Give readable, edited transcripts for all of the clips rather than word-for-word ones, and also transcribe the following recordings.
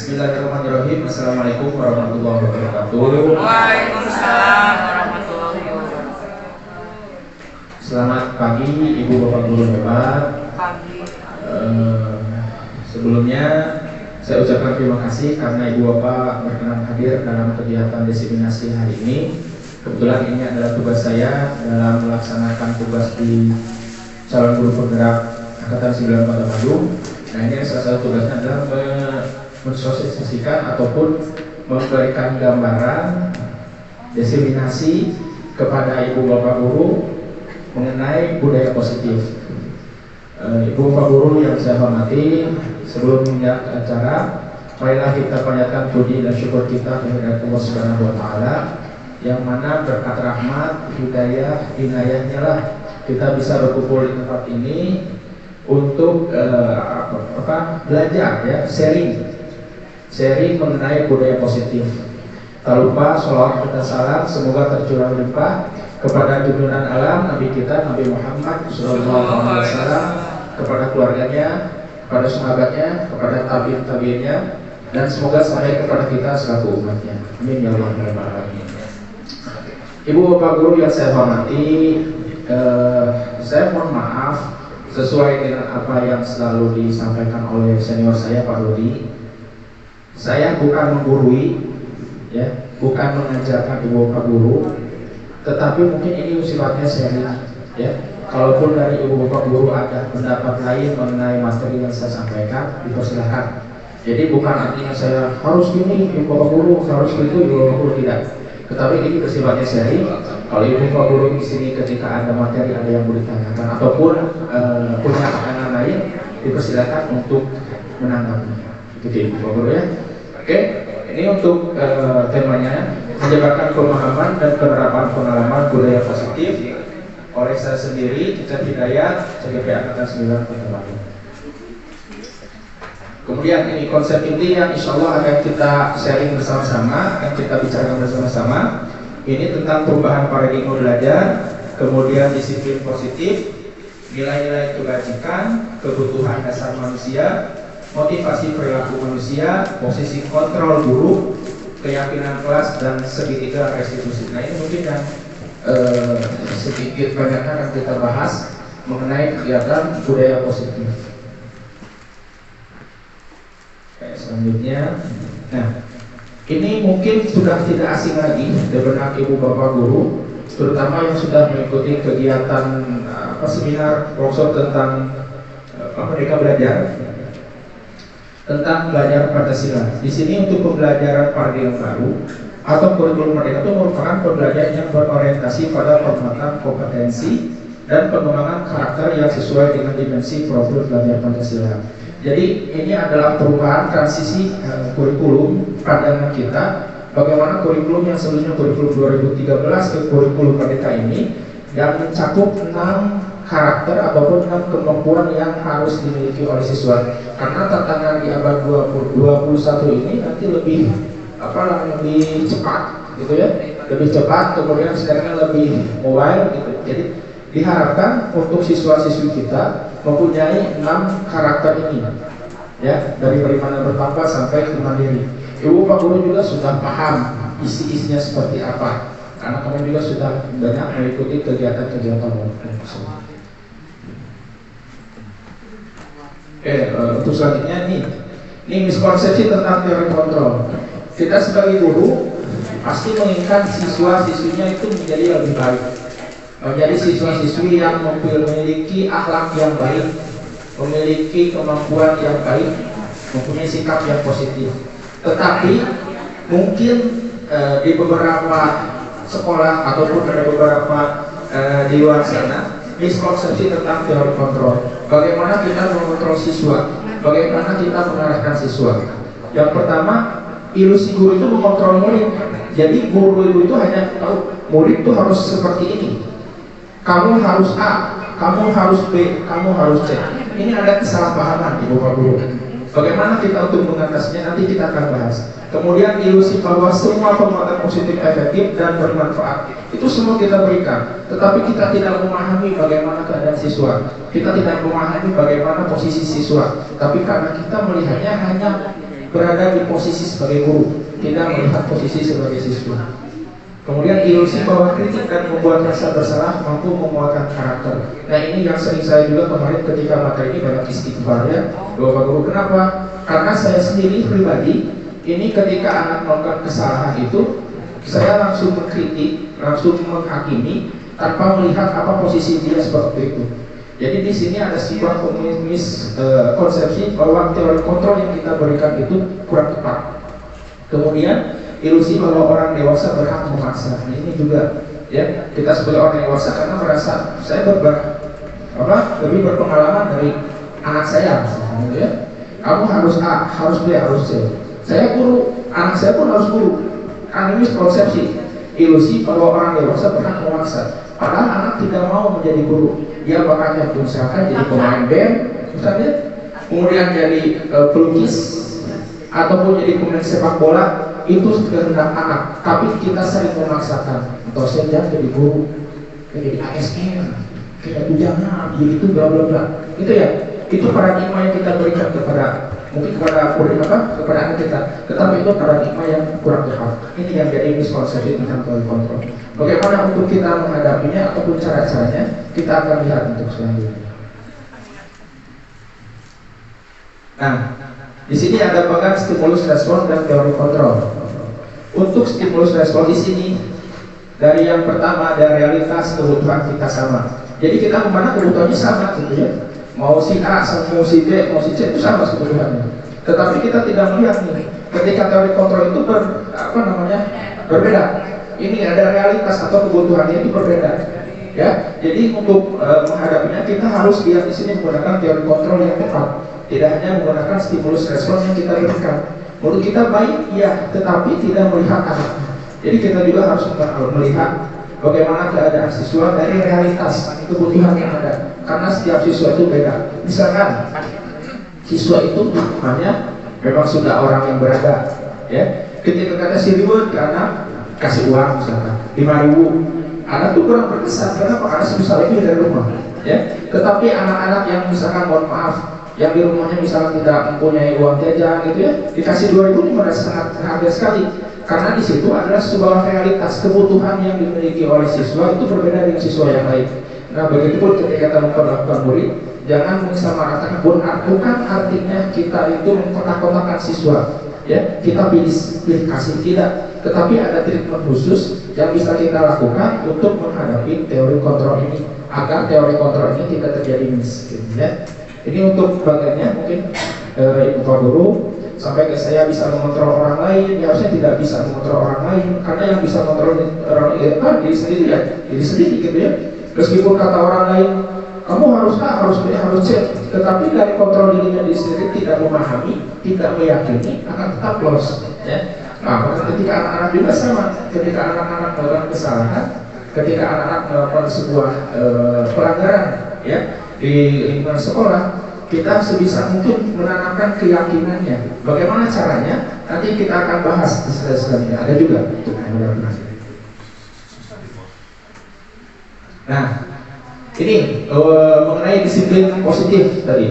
Bismillahirrahmanirrahim. Assalamualaikum warahmatullahi wabarakatuh. Waalaikumsalam warahmatullahi wabarakatuh. Selamat pagi Ibu Bapak Guru hebat. Pagi. Sebelumnya saya ucapkan terima kasih karena Ibu Bapak berkenan hadir dalam kegiatan diseminasi hari ini. Kebetulan ini adalah tugas saya dalam melaksanakan tugas di calon guru penggerak Angkatan 9 Kota Bandung. Nah, ini salah satu tugasnya adalah mensosialisasikan ataupun memberikan gambaran diseminasi kepada Ibu Bapak Guru mengenai budaya positif. Ibu Bapak Guru yang saya hormati, sebelum memulai acara, marilah kita panjatkan puji dan syukur kita kepada Allah Subhanahu wa Ta'ala, yang mana berkat rahmat, hidayah, inayahnya lah kita bisa berkumpul di tempat ini untuk belajar ya, sharing mengenai budaya positif. Tak lupa sholawat dan salam semoga tercurah limpah kepada junjungan alam Nabi kita Nabi Muhammad SAW, kepada keluarganya, kepada sahabatnya, kepada tabi'in-tabi'innya, dan semoga sampai kepada kita selaku umatnya. Amin ya Allah ya Rabbal alamin. Ibu Bapak Guru yang saya hormati, saya mohon maaf sesuai dengan apa yang selalu disampaikan oleh senior saya Pak Rudi. Saya bukan menggurui, ya, bukan mengajarkan Ibu Bapak Guru, tetapi mungkin ini sifatnya sharing, ya. Kalaupun dari Ibu Bapak Guru ada pendapat lain mengenai materi yang saya sampaikan, dipersilahkan. Jadi bukan artinya saya harus gini, Ibu Bapak Guru harus gitu, Ibu Bapak Guru tidak. Tetapi ini bersifatnya sharing. Kalau Ibu Bapak Guru di sini ketika ada materi ada yang boleh ditanyakan ataupun punya pertanyaan lain, dipersilakan untuk menanggapinya. Itu Ibu Bapak Guru ya. Oke, ini untuk temanya menyebarkan pemahaman dan penerapan pengalaman budaya positif oleh saya sendiri, Cicak Hidayat, CGP Angkatan 9 Kota Bandung. Kemudian ini konsep inti yang insya Allah akan kita sharing bersama-sama, akan kita bicarakan bersama-sama. Ini tentang perubahan paradigma belajar, kemudian disiplin positif, nilai-nilai kebajikan, kebutuhan dasar manusia, motivasi perilaku manusia, posisi kontrol guru, keyakinan kelas, dan segitiga restitusi. Nah, ini mungkin yang sedikit banyak akan kita bahas mengenai kegiatan budaya positif. Selanjutnya, nah ini mungkin sudah tidak asing lagi di benak Ibu Bapak Guru, terutama yang sudah mengikuti kegiatan seminar workshop tentang Merdeka Belajar, tentang belajar Pancasila. Di sini untuk pembelajaran paradigma baru atau kurikulum Merdeka itu merupakan pembelajaran yang berorientasi pada pengembangan kompetensi dan pengembangan karakter yang sesuai dengan dimensi profil belajar Pancasila. Jadi ini adalah perubahan transisi kurikulum pandangan kita, bagaimana kurikulum yang sebelumnya kurikulum 2013 ke kurikulum Merdeka ini yang mencakup 6 karakter ataupun 6 kemampuan yang harus dimiliki oleh siswa. Karena tantangan di abad 21 ini nanti lebih lebih cepat gitu ya, lebih cepat, kemudian sekarang lebih mobile gitu. Jadi diharapkan untuk siswa-siswi kita mempunyai 6 karakter ini, ya, dari bagaimana bertambah sampai ke mandiri. Ibu Pak Guru juga sudah paham isi-isinya seperti apa, karena kami juga sudah banyak mengikuti kegiatan-kegiatan untuk selanjutnya ini miskonsepsi tentang teori kontrol. Kita sebagai guru pasti menginginkan siswa-siswinya itu menjadi lebih baik, menjadi siswa-siswi yang memiliki akhlak yang baik, memiliki kemampuan yang baik, mempunyai sikap yang positif. Tetapi mungkin di beberapa sekolah ataupun ada beberapa di luar sana miskonsepsi tentang teori kontrol. Bagaimana kita mengontrol siswa, bagaimana kita mengarahkan siswa. Yang pertama, ilusi guru itu mengontrol murid. Jadi guru itu hanya tahu murid itu harus seperti ini. Kamu harus A, kamu harus B, kamu harus C. Ini ada kesalahpahaman Ibu Bapak Guru. Bagaimana kita untuk mengatasinya nanti kita akan bahas. Kemudian ilusi bahwa semua penguatan positif efektif dan bermanfaat itu semua kita berikan, tetapi kita tidak memahami bagaimana keadaan siswa, kita tidak memahami bagaimana posisi siswa, tapi karena kita melihatnya hanya berada di posisi sebagai guru, tidak melihat posisi sebagai siswa. Kemudian ilusi bahwa kritik dan membuat rasa bersalah mampu menguatkan karakter. Nah ini yang sering saya juga kemarin ketika materi ini banyak istighfar ya, Bapak Guru. Kenapa? Karena saya sendiri pribadi ini ketika anak melakukan kesalahan itu, saya langsung mengkritik, langsung menghakimi tanpa melihat apa posisi dia seperti itu. Jadi di sini ada sebuah konsepsi bahwa teori kontrol yang kita berikan itu kurang tepat. Kemudian ilusi bahwa orang dewasa berhak memaksa. Nah, ini juga ya kita sebagai orang dewasa karena merasa saya lebih berpengalaman dari anak saya misalnya, gitu ya. Kamu harus A, harus B, harus C. Saya guru, anak saya pun harus guru. Kan ini konsepsi ilusi bahwa orang dewasa berhak memaksa. Padahal anak tidak mau menjadi guru. Dia bakatnya misalkan jadi pemain band, misalnya, kemudian jadi pelukis ataupun jadi pemain sepak bola. Itu kehendak anak, tapi kita sering memaksakan. Dosen jangan jadi guru, jadi ASN, kayak ujangan, begitu bla bla bla. Itu ya, itu paradigma yang kita berikan kepada kepada anak kita. Tetapi itu paradigma yang kurang tepat. Ini yang jadi miskonsepsi tentang teori kontrol. Bagaimana untuk kita menghadapinya ataupun cara-caranya kita akan lihat untuk selanjutnya. Nah, di sini ada bagian stimulus respon dan teori kontrol. Untuk stimulus respon di sini dari yang pertama ada realitas kebutuhan kita sama. Jadi kita memandang kebutuhannya sama gitu ya. Mau si A, mau si B, mau si C itu sama kebutuhannya. Tetapi kita tidak melihat nih ketika teori kontrol itu berbeda. Ini ada realitas atau kebutuhannya itu berbeda. Ya, jadi untuk menghadapinya kita harus lihat di sini menggunakan teori kontrol yang tepat. Tidak hanya menggunakan stimulus respon yang kita berikan. Menurut kita baik, ya, tetapi tidak melihat anaknya. Jadi kita juga harus melihat bagaimana keadaan siswa dari realitas kebutuhan yang ada. Karena setiap siswa itu beda. Misalkan siswa itu hanya memang sudah orang yang berada, ya. Ketika kata si ribut ke anak kasih uang misalkan 5.000, anak itu kurang berkesan karena karena sebesar itu dari rumah, ya. Tetapi anak-anak yang misalkan mohon maaf yang di rumahnya misalnya tidak mempunyai uang jajan gitu ya, dikasih 2.000 ini merasa sangat berharga sekali karena di situ adalah sebuah realitas kebutuhan yang dimiliki oleh siswa itu berbeda dengan siswa yang lain. Nah begitupun ketika kita memperlakukan murid, jangan mensamaratakan, bukan artinya kita itu mengkotak-kotakan siswa, ya kita pilih kasih tidak, tetapi ada treatment khusus yang bisa kita lakukan untuk menghadapi teori kontrol ini agar teori kontrol ini tidak terjadi miskin, ya. Ini untuk bagiannya mungkin Ibu Pak Guru sampai ke saya bisa mengontrol orang lain, ya harusnya tidak bisa mengontrol orang lain karena yang bisa mengontrol orang diri sendiri ya, diri sendiri gitu ya. Meskipun kata orang lain kamu harus A, harus B, harus C, tetapi dari kontrol dirinya diri sendiri tidak memahami, tidak meyakini akan tetap loss, ya. Nah, ketika anak-anak juga sama, ketika anak-anak melakukan kesalahan, ketika anak-anak melakukan sebuah pelanggaran, ya di lingkungan sekolah, kita sebisa mungkin menanamkan keyakinannya. Bagaimana caranya? Nanti kita akan bahas di selanjutnya. Ada juga untuk benar-benar. Nah, ini mengenai disiplin positif tadi.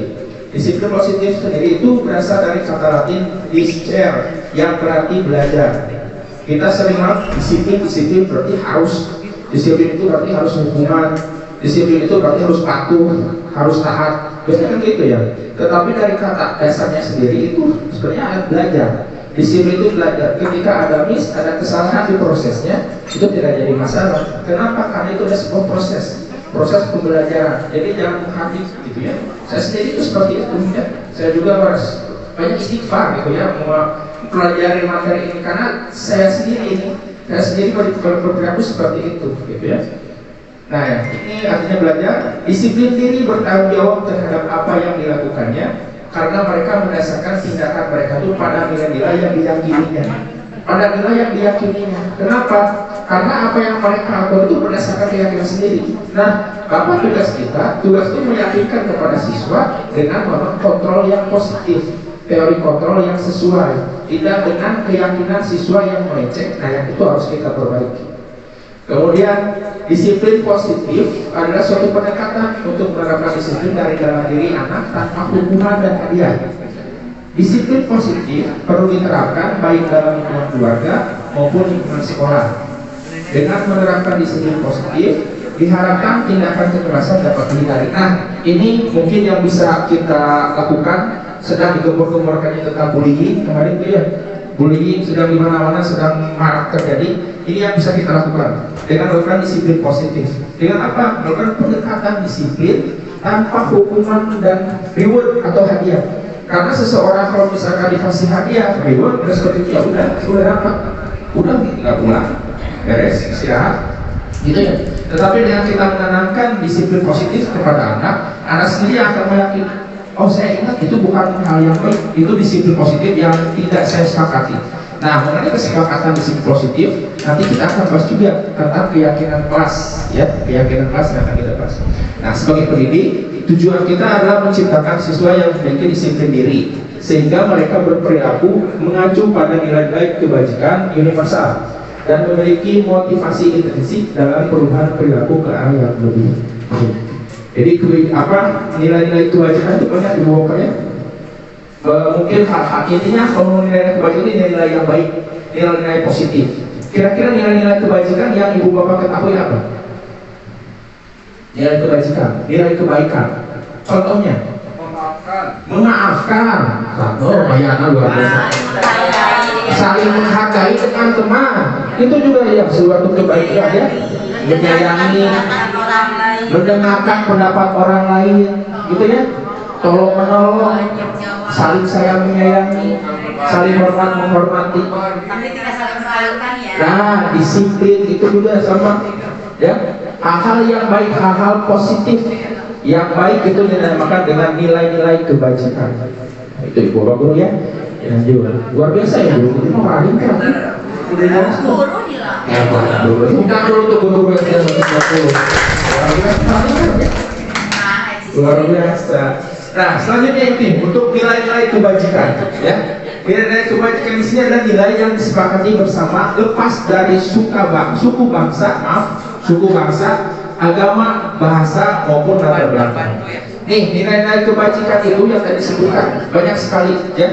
Disiplin positif sendiri itu berasal dari kata Latin discere yang berarti belajar. Kita sering bilang disiplin berarti harus. Disiplin itu berarti harus hukuman. Disiplin itu berarti harus patuh, harus taat, biasanya kan gitu ya. Tetapi dari kata dasarnya sendiri itu sebenarnya ada belajar. Disiplin itu belajar. Ketika ada ada kesalahan di prosesnya, itu tidak jadi masalah. Kenapa? Karena itu ada sebuah proses pembelajaran. Jadi jangan menghati gitu ya. Saya sendiri itu seperti itu ya. Saya juga harus banyak istighfar gitu ya, mempelajari materi ini karena saya sendiri berperilaku seperti itu gitu ya. Nah ya, ini artinya belajar. Disiplin diri bertanggung jawab terhadap apa yang dilakukannya karena mereka mendasarkan tindakan mereka itu pada nilai-nilai yang diyakininya. Pada nilai yang diyakininya. Kenapa? Karena apa yang mereka lakukan itu berdasarkan keyakinan sendiri. Nah, apa tugas kita? Tugas itu meyakinkan kepada siswa dengan melakukan kontrol yang positif, teori kontrol yang sesuai, tidak dengan keyakinan siswa yang melenceng. Nah, yang itu harus kita perbaiki. Kemudian disiplin positif adalah suatu pendekatan untuk menerapkan disiplin dari dalam diri anak tanpa hukuman dan hadiah. Disiplin positif perlu diterapkan baik dalam lingkungan keluarga maupun lingkungan sekolah. Dengan menerapkan disiplin positif, diharapkan tindakan kekerasan dapat dihindari. Nah, ini mungkin yang bisa kita lakukan. Sedang digembor-gemborkannya tentang bullying kemarin itu ya, bullying sedang di mana-mana sedang marak terjadi. Ini yang bisa kita lakukan dengan melakukan disiplin positif. Dengan apa? Melakukan pendekatan disiplin tanpa hukuman dan reward atau hadiah. Karena seseorang kalau misalkan dikasih hadiah, reward, terus ketika udah dapat, udah nggak pulang, beres istirahat, gitu ya. Tetapi dengan kita menanamkan disiplin positif kepada anak sendiri akan meyakini, oh saya ingat itu bukan hal yang baik, itu disiplin positif yang tidak saya sepakati. Nah, mengenai kesepakatan disiplin positif, nanti kita akan bahas juga tentang keyakinan kelas, ya, keyakinan kelas yang akan kita bahas. Nah, sebagai pendidik, tujuan kita adalah menciptakan siswa yang memiliki disiplin diri, sehingga mereka berperilaku mengacu pada nilai-nilai kebajikan universal dan memiliki motivasi intrinsik dalam perubahan perilaku ke arah yang lebih baik. Jadi nilai-nilai kebajikan itu banyak dibawakannya. Mungkin hal intinya kalau nilai kebajikan ini nilai yang baik, nilai-nilai positif. Kira-kira nilai-nilai kebajikan yang ibu bapak ketahui apa? Nilai kebajikan, nilai kebaikan. Contohnya, memaafkan. Oh, bayana luar biasa. Saling menghargai teman-teman. Itu juga ya suatu kebaikan ya. Menyayangi, mendengarkan pendapat orang lain, gitu ya. Tolong menolong, saling sayang menyayangi, saling hormat menghormati. Nah, disiplin itu juga sama, ya. Hal-hal yang baik, hal-hal positif yang baik itu dinamakan dengan nilai-nilai kebajikan. Itu ibu bapak guru ya. Yang juga luar biasa ya guru. Itu mau alim kan? Udah jelas tuh. Bukan dulu tuh guru yang 30. Luar biasa. Nah, selanjutnya ini untuk nilai-nilai kebajikan, ya. Nilai-nilai kebajikan di sini adalah nilai yang disepakati bersama lepas dari suku bangsa, agama, bahasa maupun latar belakang. Nih, nilai-nilai kebajikan itu yang tadi disebutkan banyak sekali, ya.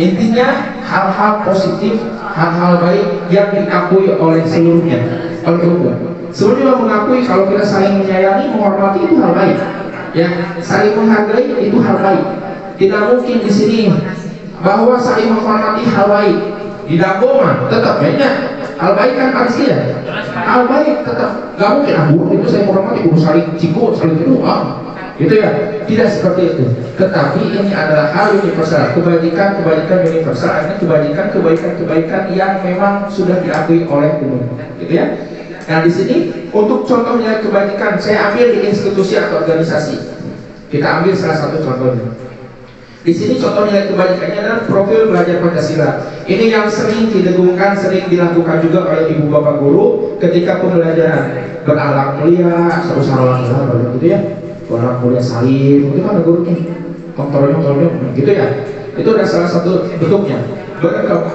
Intinya hal-hal positif, hal-hal baik yang diakui oleh seluruhnya, oleh umat. Seluruhnya mengakui kalau kita saling menyayangi, menghormati itu hal baik. Yang saling menghargai itu hal baik. Tidak mungkin di sini bahwa saling menghormati hal baik. Di agama tetap banyak hal baik kan pasti ya. Hal baik tetap nggak mungkin guru itu saya menghormati guru saling cikgu saling itu gitu ya. Tidak seperti itu. Tetapi ini adalah hal universal. Kebajikan universal. Ini kebaikan yang memang sudah diakui oleh umum. Gitu ya. Nah di sini untuk contohnya kebajikan saya ambil di institusi atau organisasi. Kita ambil salah satu contohnya. Di sini contoh nilai kebajikannya adalah profil belajar Pancasila. Ini yang sering didengungkan, sering dilakukan juga oleh ibu bapak guru ketika pembelajaran berakhlak mulia, sarua-sarua gitu ya. Berakhlak mulia salim, itu kan ada gurunya. Kontrolnya, gitu ya. Itu adalah salah satu bentuknya.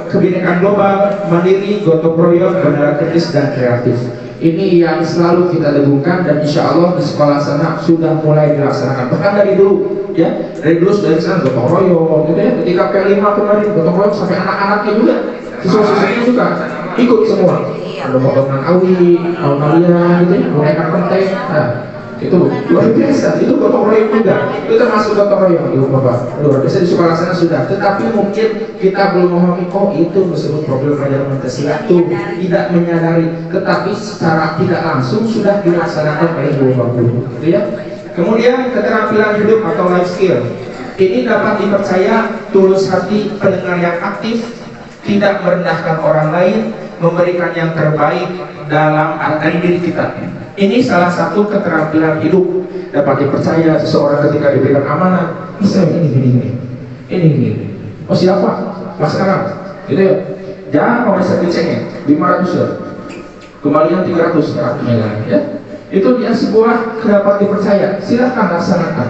Kebinekaan global, mandiri, gotong royong, benar kritis dan kreatif. Ini yang selalu kita dengungkan dan insya Allah di sekolah sana sudah mulai dilaksanakan. Bahkan dari dulu, ya, dari sana gotong royong, gitu ya. Ketika P5 kemarin gotong royong sampai anak-anaknya juga, siswa-siswanya juga ikut semua. Ada potongan awi, aunalia, gitu ya, menaikkan penting. Nah, itu luar biasa. Itu gotong royong juga. Itu termasuk gotong royong, ibu bapak. Luar biasa di sekolah sana sudah. Tetapi mungkin kita belum memahami, oh itu disebut problem pelajaran Pancasila itu tidak menyadari. Tetapi secara tidak langsung sudah dilaksanakan oleh ibu bapak guru, gitu ya. Kemudian keterampilan hidup atau life skill. Ini dapat dipercaya tulus hati, pendengar yang aktif, tidak merendahkan orang lain, memberikan yang terbaik dalam dari diri kita. Ini salah satu keterampilan hidup dapat dipercaya seseorang ketika diberikan amanah. Misalnya ini. Oh siapa? Mas sekarang, gitu ya. Jangan mau bisa dicengin 500 ya. Kembalian 300 ya. Itu dia sebuah dapat dipercaya. Silahkan laksanakan.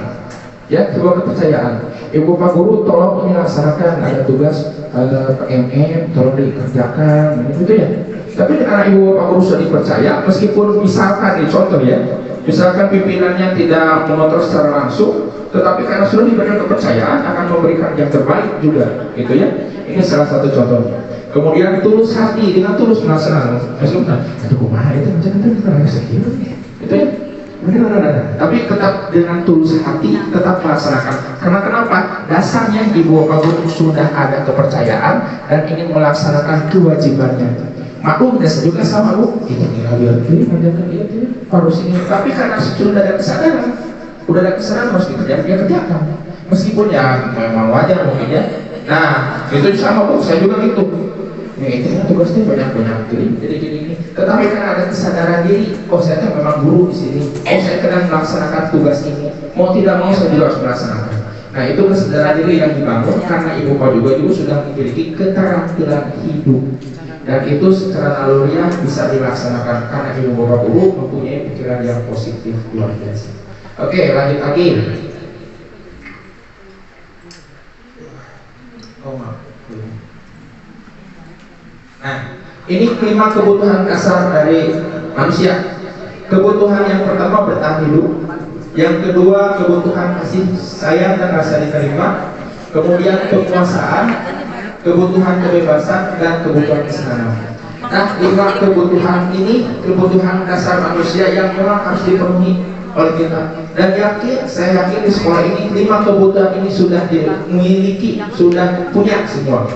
Ya, sebuah kepercayaan. Ibu Pak Guru tolong ini laksanakan, ada tugas PMM tolong dikerjakan, gitu ya. Tapi karena ibu bapak guru sudah dipercaya, meskipun misalkan contoh ya, Misalkan pimpinannya tidak mengontrol secara langsung, tetapi karena sudah diberikan kepercayaan akan memberikan yang terbaik juga, gitu ya. Ini salah satu contohnya. Kemudian tulus hati, dengan tulus melaksanakan. Aduh, kumaha itu macam itu kita segitu, itu ya. Benar. Tapi tetap dengan tulus hati, tetap melaksanakan. Karena kenapa? Dasarnya ibu bapak sudah ada kepercayaan dan ingin melaksanakan kewajibannya. Maklum dasar juga sama bu, kita tinggal lihat ini, kerjakan dia harus ini. Tapi karena sudah ada kesadaran, harus dikerjakan, dia kerjakan. Meskipun ya memang wajar mungkin ya. Nah itu sama bu, saya juga gitu. Ini tugasnya banyak jadi gini. Tetapi kan ada kesadaran diri, oh saya memang guru di sini, oh saya sedang melaksanakan tugas ini, mau tidak mau saya juga harus melaksanakan. Nah itu kesadaran diri yang dibangun karena ibu bapak juga sudah memiliki keterampilan hidup, dan itu secara naluriah bisa dilaksanakan karena ibu bapak guru mempunyai pikiran yang positif luar biasa. Oke, lanjut lagi. Oh maaf. Nah, ini 5 kebutuhan dasar dari manusia. Kebutuhan yang pertama bertahan hidup, yang kedua kebutuhan kasih sayang dan rasa diterima, kemudian kekuasaan, kebutuhan kebebasan, dan kebutuhan kesenangan. Nah, 5 kebutuhan ini kebutuhan dasar manusia yang memang harus dipenuhi oleh kita. Dan saya yakin di sekolah ini 5 kebutuhan ini sudah dimiliki, sudah punya semua.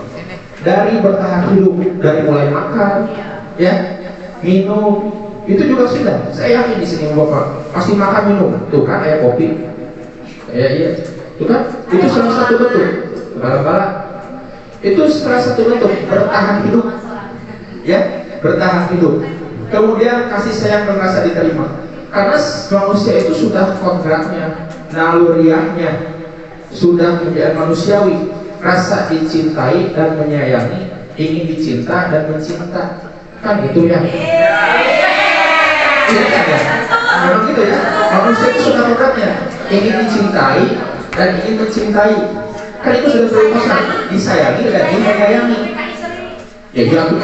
Dari bertahan hidup, dari mulai makan, ya, minum, itu juga sudah. Saya yakin di sini bapak pasti makan minum, tuh kan kayak kopi, iya, tuh kan, itu salah satu bentuk. Bala-bala, itu salah satu bentuk bertahan hidup, ya, bertahan hidup. Kemudian kasih sayang dan rasa diterima, karena manusia itu sudah kodratnya, naluriahnya, sudah menjadi manusiawi. Rasa dicintai dan menyayangi, ingin dicinta dan mencinta, kan gitu ya. Iya kan ya? Memang gitu ya. Manusia itu sudah kodratnya, ingin dicintai dan ingin mencintai. Kan itu sudah berurusan, disayangi dan ingin menyayangi. Ya gitu.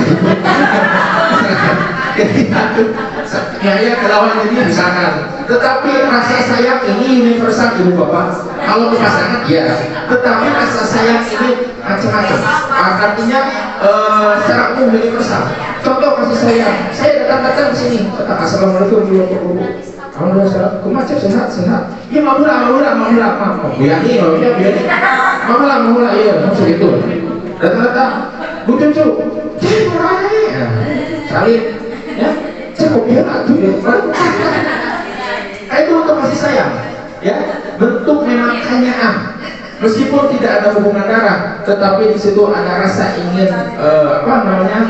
Ya kelawan ini misalkan. Tetapi rasa sayang ini universal ibu bapak. Kalau ke pasangan ya, tetapi rasa sayang ini macam-macam. Artinya secara umum universal. Contoh kasih sayang, saya datang ke sini, assalamualaikum warahmatullahi wabarakatuh. Alhamdulillah, kemacet sehat. Ya mau biar iya maksud itu. Datang, Bu Cucu, salib, ya, cukup ya atuh ya. Itu untuk kasih sayang, ya, bentuk memang kenyaan. Meskipun tidak ada hubungan darah, tetapi di situ ada rasa ingin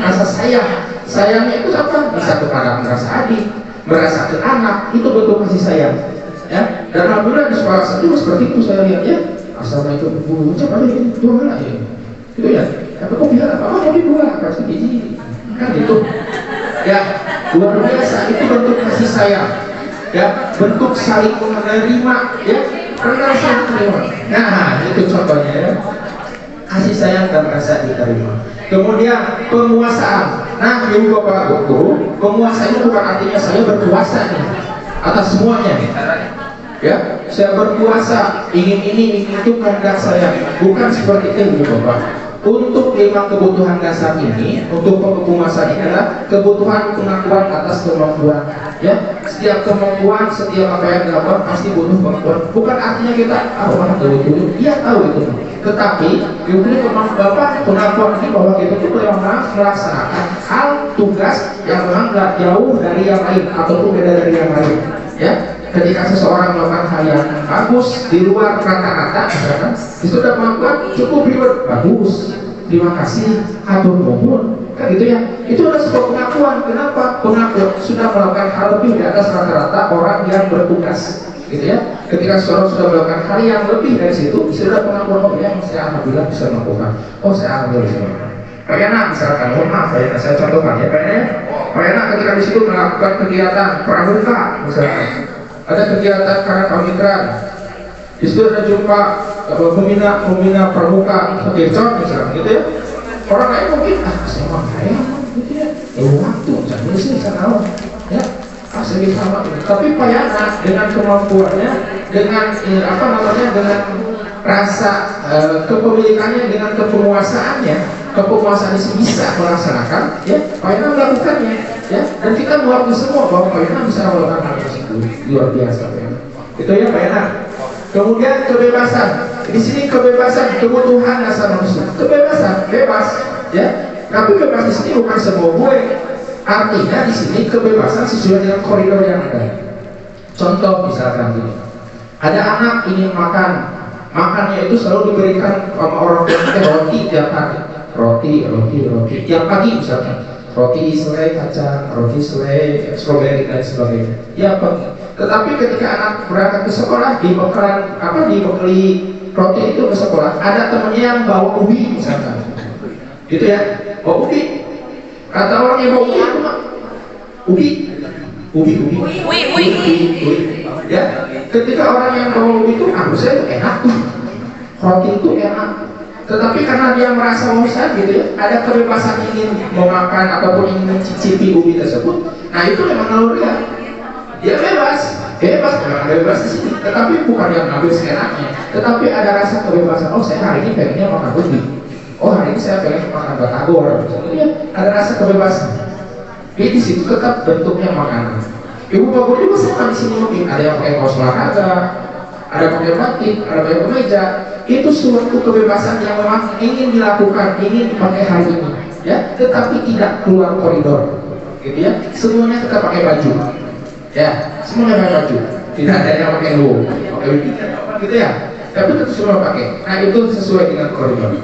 rasa sayang. Sayangnya itu apa? Bisa kepada merasa adik, merasa ke anak, itu bentuk kasih sayang. Ya, dan alhamdulillah di sekolah saya juga seperti itu saya lihat ya. Assalamualaikum Bu, coba ini dua mana ya? Gitu ya. Tapi kok bilang apa? Mau dua, kasih biji, kan gitu. Ya, luar biasa itu bentuk kasih sayang. Ya, bentuk saling menerima, ya. Rasa diterima. Nah, itu contohnya ya. Kasih sayang dan rasa diterima. Kemudian penguasaan. Nah, ibu bapak guru, penguasa itu bukan artinya saya berkuasa nih atas semuanya. Ya, saya berkuasa, ingin ini, ingin itu kehendak saya. Bukan seperti itu ibu bapak. Untuk 5 kebutuhan dasar ini, untuk penguasaan ini adalah kebutuhan pengakuan atas kemampuan. Ya, setiap kemampuan, setiap apa yang dilakukan pasti butuh pengakuan. Bukan artinya kita orang tahu, iya tahu itu. Tetapi itu bapak pengakuan ini bahwa kita itu memang melaksanakan hal tugas yang memang jauh dari yang lain ataupun beda dari yang lain. Ya, ketika seseorang melakukan hal yang bagus di luar rata-rata, misalkan, itu sudah pengakuan cukup ribet, bagus, terima kasih, hatur nuhun, kan gitu ya. Itu adalah sebuah pengakuan. Kenapa? Pengakuan sudah melakukan hal lebih di atas rata-rata orang yang bertugas, gitu ya. Ketika seseorang sudah melakukan hal yang lebih dari situ, sudah pengakuan, oh ya, saya alhamdulillah bisa melakukan, oh saya alhamdulillah bisa melakukan. Pak Yana misalkan, mohon maaf Pak Yana, saya contohkan ya Pak Yana ketika di situ melakukan kegiatan pramuka misalkan, ada kegiatan karena pamikiran, di situ ada jumpa pembina pramuka kecot misalkan gitu ya. Orang lain mungkin saya mau gitu ya, waktu misalnya sih saya tahu ya, saya bisa maklum. Tapi Pak Yana dengan kemampuannya, dengan dengan rasa kepemilikannya, dengan kepenguasaannya, kepenguasaan itu bisa melaksanakan, ya Pak Yana melakukannya, ya. Dan kita mengakui semua bahwa Pak Yana bisa melakukan hal tersebut, luar biasa, Pak Yana. Itu ya Pak Yana. Kemudian kebebasan. Di sini kebebasan, kebutuhan dasar manusia. Kebebasan, bebas, ya. Tapi bebas di sini bukan semua gue. Artinya di sini kebebasan sesuai dengan koridor yang ada. Contoh misalkan gini, ada anak ingin makan, makannya itu selalu diberikan sama orang tua roti tiap hari, roti tiap pagi misalkan, roti selai kacang, roti selai stroberi dan sebagainya. Ya pagi. Tetapi ketika anak berangkat ke sekolah dibekali roti itu ke sekolah, ada temannya yang bawa ubi misalkan, gitu ya, bawa ubi. Kata orang yang bawa ubi, ya. Ketika orang yang bawa ubi itu, saya itu enak tuh, roti itu enak. Tetapi karena dia merasa bosan gitu ya, ada kebebasan ingin memakan ataupun ingin mencicipi ubi tersebut, nah itu memang naluriah. Dia bebas memang bebas di sini. Tetapi bukan yang ngambil seenaknya, tetapi ada rasa kebebasan. Oh, saya hari ini pengennya makan ubi. Oh, hari ini saya pengen makan batagor. Ya, ada rasa kebebasan. Di situ tetap bentuknya makanan. Ibu bapak juga sama di sini mungkin ada yang pakai kaos olahraga, ada pakai batik, ada pakai kemeja. Itu suatu kebebasan yang memang ingin dilakukan, ingin dipakai hari ini, ya. Tetapi tidak keluar koridor, gitu ya. Semuanya tetap pakai baju, ya. Semuanya pakai baju. Tidak ada yang pakai lu, gitu ya. Tapi tetap semua pakai. Nah itu sesuai dengan koridor.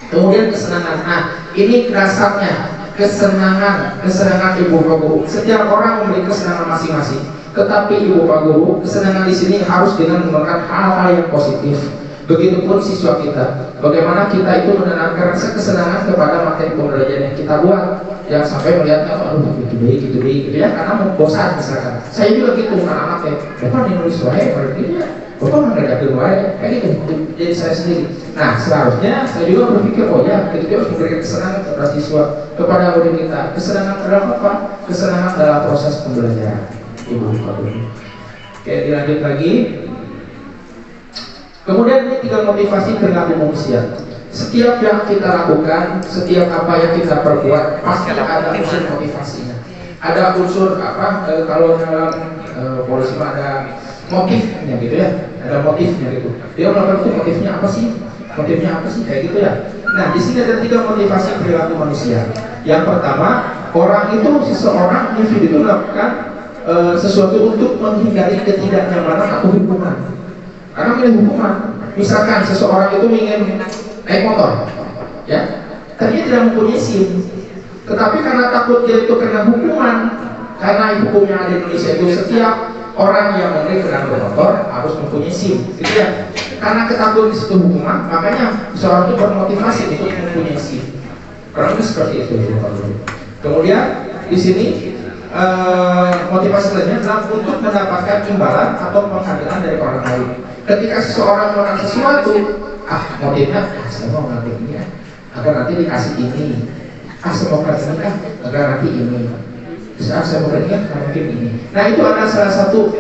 Kemudian kesenangan. Nah, ini dasarnya kesenangan ibu pak guru. Setiap orang memiliki kesenangan masing-masing. Tetapi ibu pak guru, kesenangan di sini harus dengan menggunakan hal-hal yang positif. Begitupun siswa kita. Bagaimana kita itu menanamkan rasa kesenangan kepada materi pembelajaran yang kita buat. Yang sampai melihatnya, aduh gitu ya. Karena bosan misalkan. Saya juga gitu, anak-anak ya. Bapak nulis wae, berarti ya. Bapak mengerjakan wae, kayak gitu. Jadi saya sendiri. Nah, seharusnya saya juga berpikir, oh ya, kita harus memberikan kesenangan kepada siswa, kepada murid kita. Kesenangan dalam apa? Kesenangan dalam proses pembelajaran. Ibu. Oke, dilanjut lagi. Kemudian ini 3 motivasi perilaku manusia. Setiap yang kita lakukan, setiap apa yang kita perbuat, pasti ada unsur motivasinya. Ada unsur kalau dalam polisi ada motifnya gitu ya, ada motifnya gitu. Dia melakukan itu motifnya apa sih? Kayak gitu ya. Nah, di sini ada 3 motivasi perilaku manusia. Yang pertama, seseorang individu itu melakukan sesuatu untuk menghindari ketidaknyamanan atau hukuman. Karena milih hukuman. Misalkan seseorang itu ingin naik motor, ya, tadinya tidak mempunyai SIM, tetapi karena takut dia itu kena hukuman, karena hukumnya ada di Indonesia itu setiap orang yang memiliki kendaraan bermotor harus mempunyai SIM, gitu ya. Karena ketakutan di situ hukuman, makanya seseorang itu bermotivasi untuk mempunyai SIM. Kurang lebih seperti itu. Kemudian di sini motivasi lainnya adalah untuk mendapatkan imbalan atau penghargaan dari orang lain. Ketika seseorang melakukan sesuatu, motifnya, saya mau ngambil ini ya, agar nanti dikasih ini. Saya mau kasih ini agar nanti ini. Saya mau ini agar mungkin ini. Nah itu adalah salah satu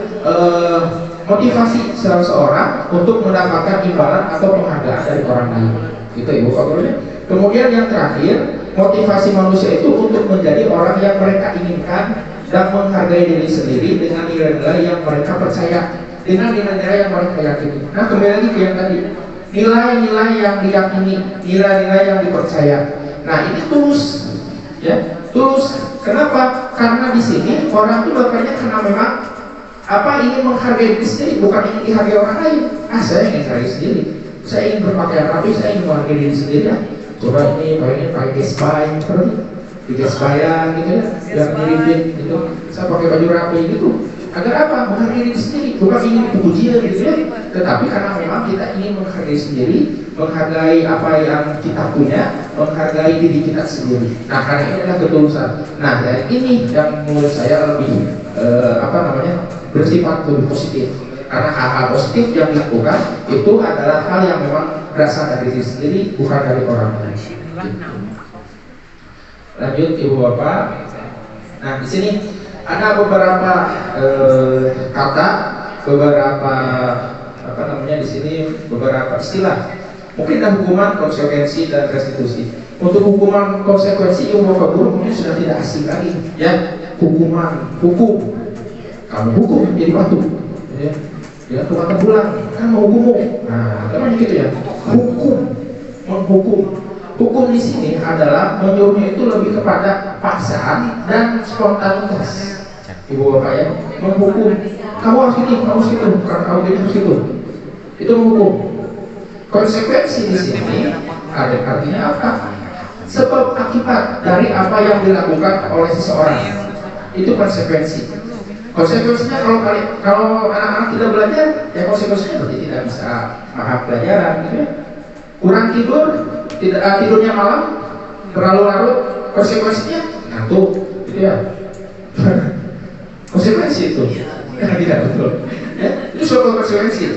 motivasi seseorang untuk mendapatkan imbalan atau penghargaan dari orang lain. Itu ibu pak gurunya. Kemudian yang terakhir, motivasi manusia itu untuk menjadi orang yang mereka inginkan dan menghargai diri sendiri dengan nilai-nilai yang mereka percaya, dengan nilai-nilai yang mereka yakini. Nah kembali lagi ke yang tadi, nilai-nilai yang diyakini, nilai-nilai yang dipercaya. Nah ini tulus, ya, tulus. Kenapa? Karena di sini orang itu bapaknya karena memang ingin menghargai diri sendiri, bukan ingin dihargai orang lain. Saya ingin hargai sendiri. Saya ingin berpakaian rapi, saya ingin menghargai diri sendiri. Ya. Coba ini pakai gespai, di gespayan gitu ya, yang miripin gitu. Saya pakai baju rapi gitu. Agar apa? Menghargai diri sendiri, bukan ingin dipuji gitu ya. Tetapi karena memang kita ingin menghargai sendiri, menghargai apa yang kita punya, menghargai diri kita sendiri. Nah, karena ini adalah ketulusan. Nah, dari ini yang menurut saya lebih bersifat lebih positif. Karena hal-hal positif yang dilakukan itu adalah hal yang memang berasal dari diri sendiri, bukan dari orang lain. Lanjut ibu bapak. Nah, di sini ada beberapa kata, beberapa apa namanya di sini beberapa istilah. Mungkin ada hukuman, konsekuensi, dan restitusi. Untuk hukuman konsekuensi ilmu Bapak Guru mungkin sudah tidak asing lagi, ya. Hukuman, hukum. Kamu hukum jadi batu, ya. Ya, Tuhan pulang, kan mau hukum. Nah, namanya gitu ya. Hukum, menghukum. Hukum di sini adalah menyuruhnya itu lebih kepada paksaan dan spontanitas. Ibu Bapak ya, menghukum. Kamu harus ini, kamu harus itu, bukan kamu harus itu. Itu menghukum. Konsekuensi di sini ada artinya apa? Sebab akibat dari apa yang dilakukan oleh seseorang. Itu konsekuensi. Konsekuensinya kalau anak-anak tidak belajar, ya konsekuensinya berarti tidak bisa paham pelajaran, gitu ya. Kurang tidur, tidurnya malam, terlalu larut, konsekuensinya ngantuk, gitu ya. Konsekuensi itu, tidak betul. Ya, itu suatu konsekuensi,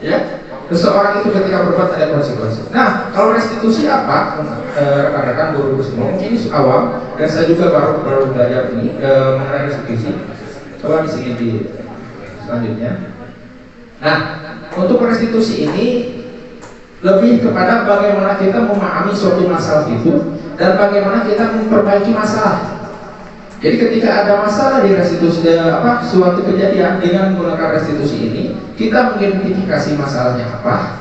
ya. Seseorang itu ketika berbuat ada konsekuensi. Nah, kalau restitusi apa? Rekan-rekan guru semua, ini awam dan saya juga baru belajar ini mengenai restitusi. Coba di sini di selanjutnya. Nah, untuk restitusi ini lebih kepada bagaimana kita memahami suatu masalah itu dan bagaimana kita memperbaiki masalah. Jadi ketika ada masalah di restitusi suatu kejadian dengan menggunakan restitusi ini, kita mengidentifikasi masalahnya apa,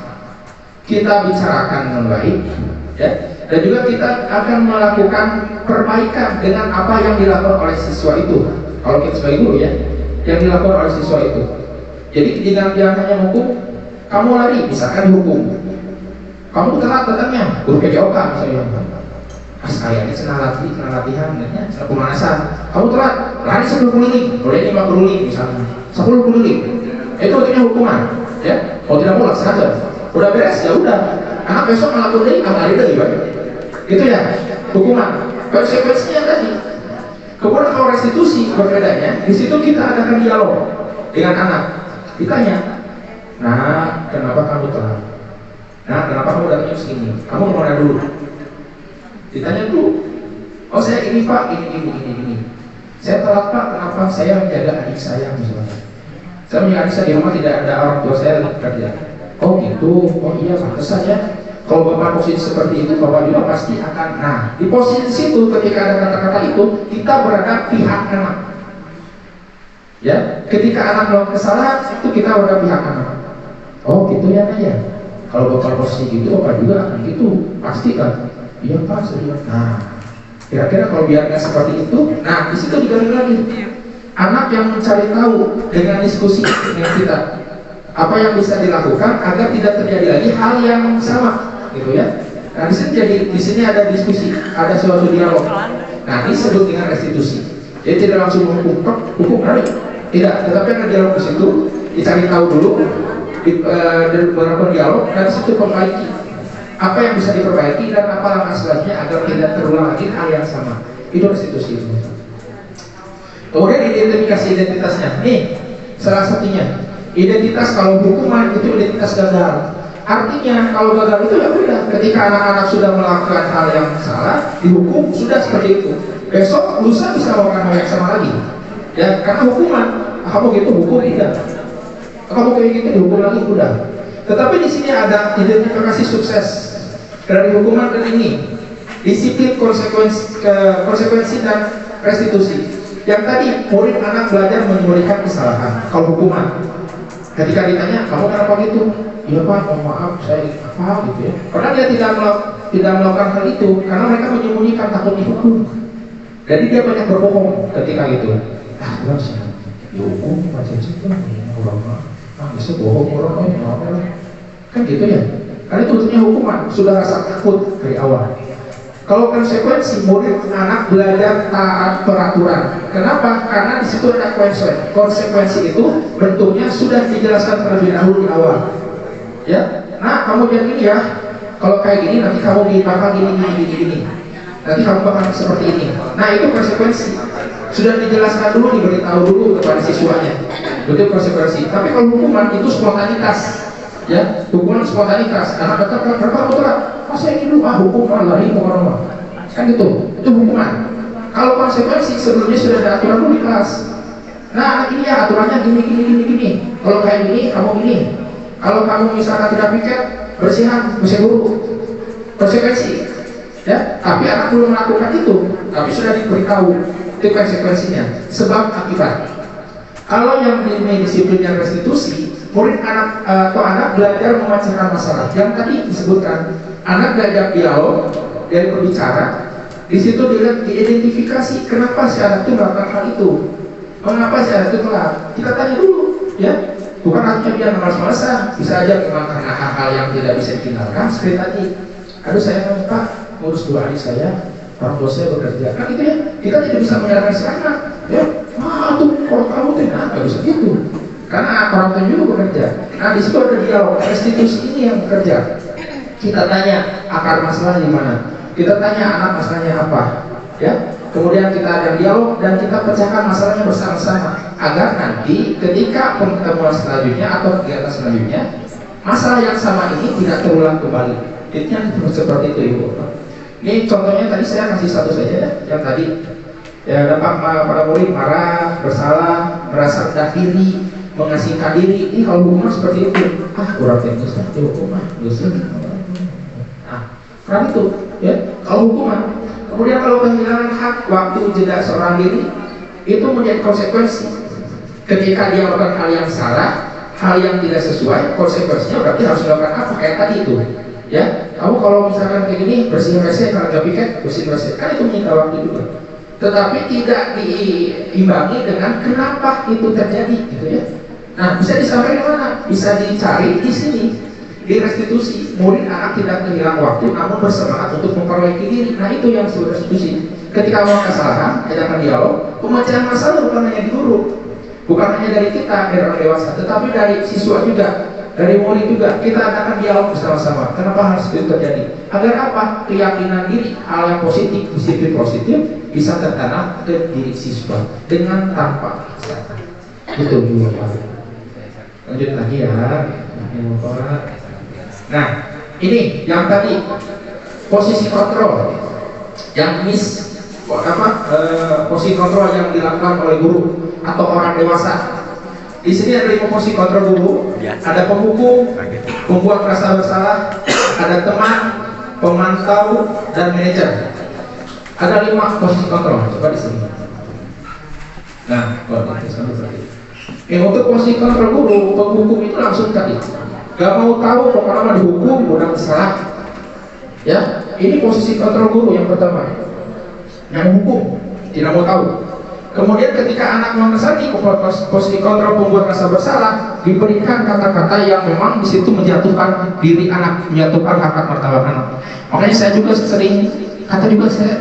kita bicarakan dengan baik, ya, dan juga kita akan melakukan perbaikan dengan apa yang dilakukan oleh siswa itu. Kalau kita sebagai guru ya, yang dilakukan oleh siswa itu. Jadi jangan hanya hukum, kamu lari, misalkan dihukum. Kamu telat datangnya, guru PJOK misalnya. Pas kalian ini senang latihan, senang pemanasan. Kamu telat, lari 10 keliling, boleh 5 keliling misalnya, 10 keliling. Itu artinya hukuman, ya. Kalau tidak pulang sengaja, udah beres ya udah. Anak besok malah kuliah, lari lagi, gitu ya. Hukuman. Konsekuensinya tadi. Kemudian kalau restitusi berbedanya, di situ kita adakan dialog dengan anak. Ditanya, nah kenapa kamu telat? Nah kenapa kamu datangnya segini? Kamu kemana dulu? Ditanya dulu. Oh saya ini pak, ini. Saya telat pak, kenapa? Saya menjaga adik saya misalnya. Saya menjaga adik saya di rumah, tidak ada orang tua saya lagi kerja. Oh gitu, oh iya pantas saja. Kalau bapak posisi seperti itu, bapak juga pasti akan. Nah, di posisi situ ketika ada kata-kata itu, kita berada pihak anak. Ya, ketika anak melakukan kesalahan, itu kita berada pihak anak. Oh gitu ya nak ya. Kalau bapak posisi gitu, bapak juga akan gitu, pasti kan. Iya pak, serius. Nah, kira-kira kalau biarnya seperti itu, nah di situ digali lagi. Anak yang mencari tahu dengan diskusi dengan kita, apa yang bisa dilakukan agar tidak terjadi lagi hal yang sama, gitu ya. Nah di sini ada diskusi, ada suatu dialog. Nah ini disebut dengan restitusi. Jadi tidak langsung hukum hari, tidak, tetapi ada dialog di situ, dicari tahu dulu, dan beberapa dialog, dan di situ perbaiki. Apa yang bisa diperbaiki dan apa langkah selanjutnya agar tidak terulang lagi hal yang sama. Itu restitusi. Kemudian identifikasi identitasnya. Nih, salah satunya. Identitas kalau hukuman itu identitas gagal. Artinya kalau gagal itu ya udah. Ketika anak-anak sudah melakukan hal yang salah, dihukum sudah seperti itu. Besok lusa bisa melakukan hal yang sama lagi. Ya, karena hukuman. Kamu gitu hukum tidak. Kamu kayak gitu dihukum lagi udah. Tetapi di sini ada identifikasi sukses dari hukuman dan ini disiplin konsekuensi dan restitusi. Yang tadi murid anak belajar menyembunyikan kesalahan. Kalau hukuman, ketika ditanya kamu kenapa gitu? Iya pak, mohon maaf saya apa gitu ya. Karena dia tidak melakukan hal itu karena mereka menyembunyikan takut dihukum. Jadi dia banyak berbohong ketika itu. Tuhan saya dihukum macam itu orang bisa bohong orang kan gitu ya. Karena itu sebetulnya hukuman sudah rasa takut dari awal. Kalau konsekuensi murid anak belajar taat peraturan. Kenapa? Karena di situ ada konsekuensi itu bentuknya sudah dijelaskan terlebih dahulu di awal. Ya, nah kamu jangan gini ya. Kalau kayak gini nanti kamu bakal gini. Nanti kamu bakal seperti ini. Nah itu konsekuensi. Sudah dijelaskan dulu, diberitahu dulu kepada siswanya. Betul konsekuensi. Tapi kalau hukuman itu spontanitas. Ya, hukuman spontanitas. Anak kata berapa betul? Masa ini dulu hukum lari orang kan gitu. Itu hukuman. Kalau konsekuensi sebelumnya sudah ada aturan dulu di kelas. Nah, anak ini ya aturannya gini. Kalau kayak gini, kamu gini. Kalau kamu misalkan tidak piket, bersihan, bisa guru. Konsekuensi. Ya, tapi anak belum melakukan itu, tapi sudah diberitahu itu konsekuensinya, sebab akibat. Kalau yang menilai disiplin yang restitusi, murid anak atau anak belajar memecahkan masalah. Yang tadi disebutkan, anak belajar dialog dari berbicara. Di situ dilihat diidentifikasi kenapa si anak itu melakukan hal itu, mengapa si anak itu telat. Kita tanya dulu, ya. Bukan artinya dia malas-malasan, bisa aja memang karena hal-hal yang tidak bisa ditinggalkan. Seperti tadi, aduh saya mau Pak ngurus 2 adik saya, orang tua saya bekerja, kan itu ya. Kita tidak bisa menyalahkan si anak, ya. Tuh kalau kamu tidak bisa gitu, karena orang tua juga bekerja. Nah di situ ada dialog, restitusi ini yang bekerja. Kita tanya akar masalah di mana, kita tanya anak masalahnya apa, ya. Kemudian kita ada dialog dan kita pecahkan masalahnya bersama-sama agar nanti ketika pertemuan selanjutnya atau kegiatan selanjutnya masalah yang sama ini tidak terulang kembali. Intinya seperti itu Ibu. Ini contohnya tadi saya kasih satu saja ya, yang tadi ya dapat para murid marah, bersalah, merasa rendah diri, mengasingkan diri. Ini kalau hukuman seperti itu, kurang teknis lah, hukuman, dosa. Nah, kan itu ya kalau hukuman. Kemudian kalau kehilangan hak waktu jeda seorang diri itu menjadi konsekuensi. Ketika dia melakukan hal yang salah, hal yang tidak sesuai, konsekuensinya berarti harus melakukan apa? Kayak tadi itu, ya. Kamu kalau misalkan kayak gini bersihin WC kalau nggak piket, bersihin WC, kan itu menyita waktu juga. Tetapi tidak diimbangi dengan kenapa itu terjadi, gitu ya. Nah, bisa disampaikan di mana? Bisa dicari di sini. Di restitusi, murid anak tidak kehilangan waktu namun bersemangat untuk memperbaiki diri. Nah itu yang disebut restitusi. Ketika mau kesalahan, adakan dialog, pemecahan masalah bukan hanya di guru, bukan hanya dari kita, dari orang dewasa, tetapi dari siswa juga, dari murid juga. Kita adakan dialog bersama-sama. Kenapa harus itu terjadi? Agar apa? Keyakinan diri, hal yang positif, disiplin positif bisa tertanam ke diri siswa dengan tanpa kesalahan. Itu dulu Pak. Lanjut lagi ya, Bapak. Nah, ini yang tadi posisi kontrol yang posisi kontrol yang dilakukan oleh guru atau orang dewasa. Di sini ada 5 posisi kontrol guru, ada pembuku, pembuat rasa bersalah, ada teman, pemantau, dan manajer. Ada 5 posisi kontrol. Coba di sini. Nah, untuk posisi kontrol guru, pembuku itu langsung tadi. Gak mau tahu pokoknya dihukum, udah salah. Ya, ini posisi kontrol guru yang pertama. Yang hukum, tidak mau tahu. Kemudian ketika anak mengesati posisi kontrol pembuat rasa bersalah, diberikan kata-kata yang memang di situ menjatuhkan diri anak, menjatuhkan harkat martabat anak. Makanya saya juga sering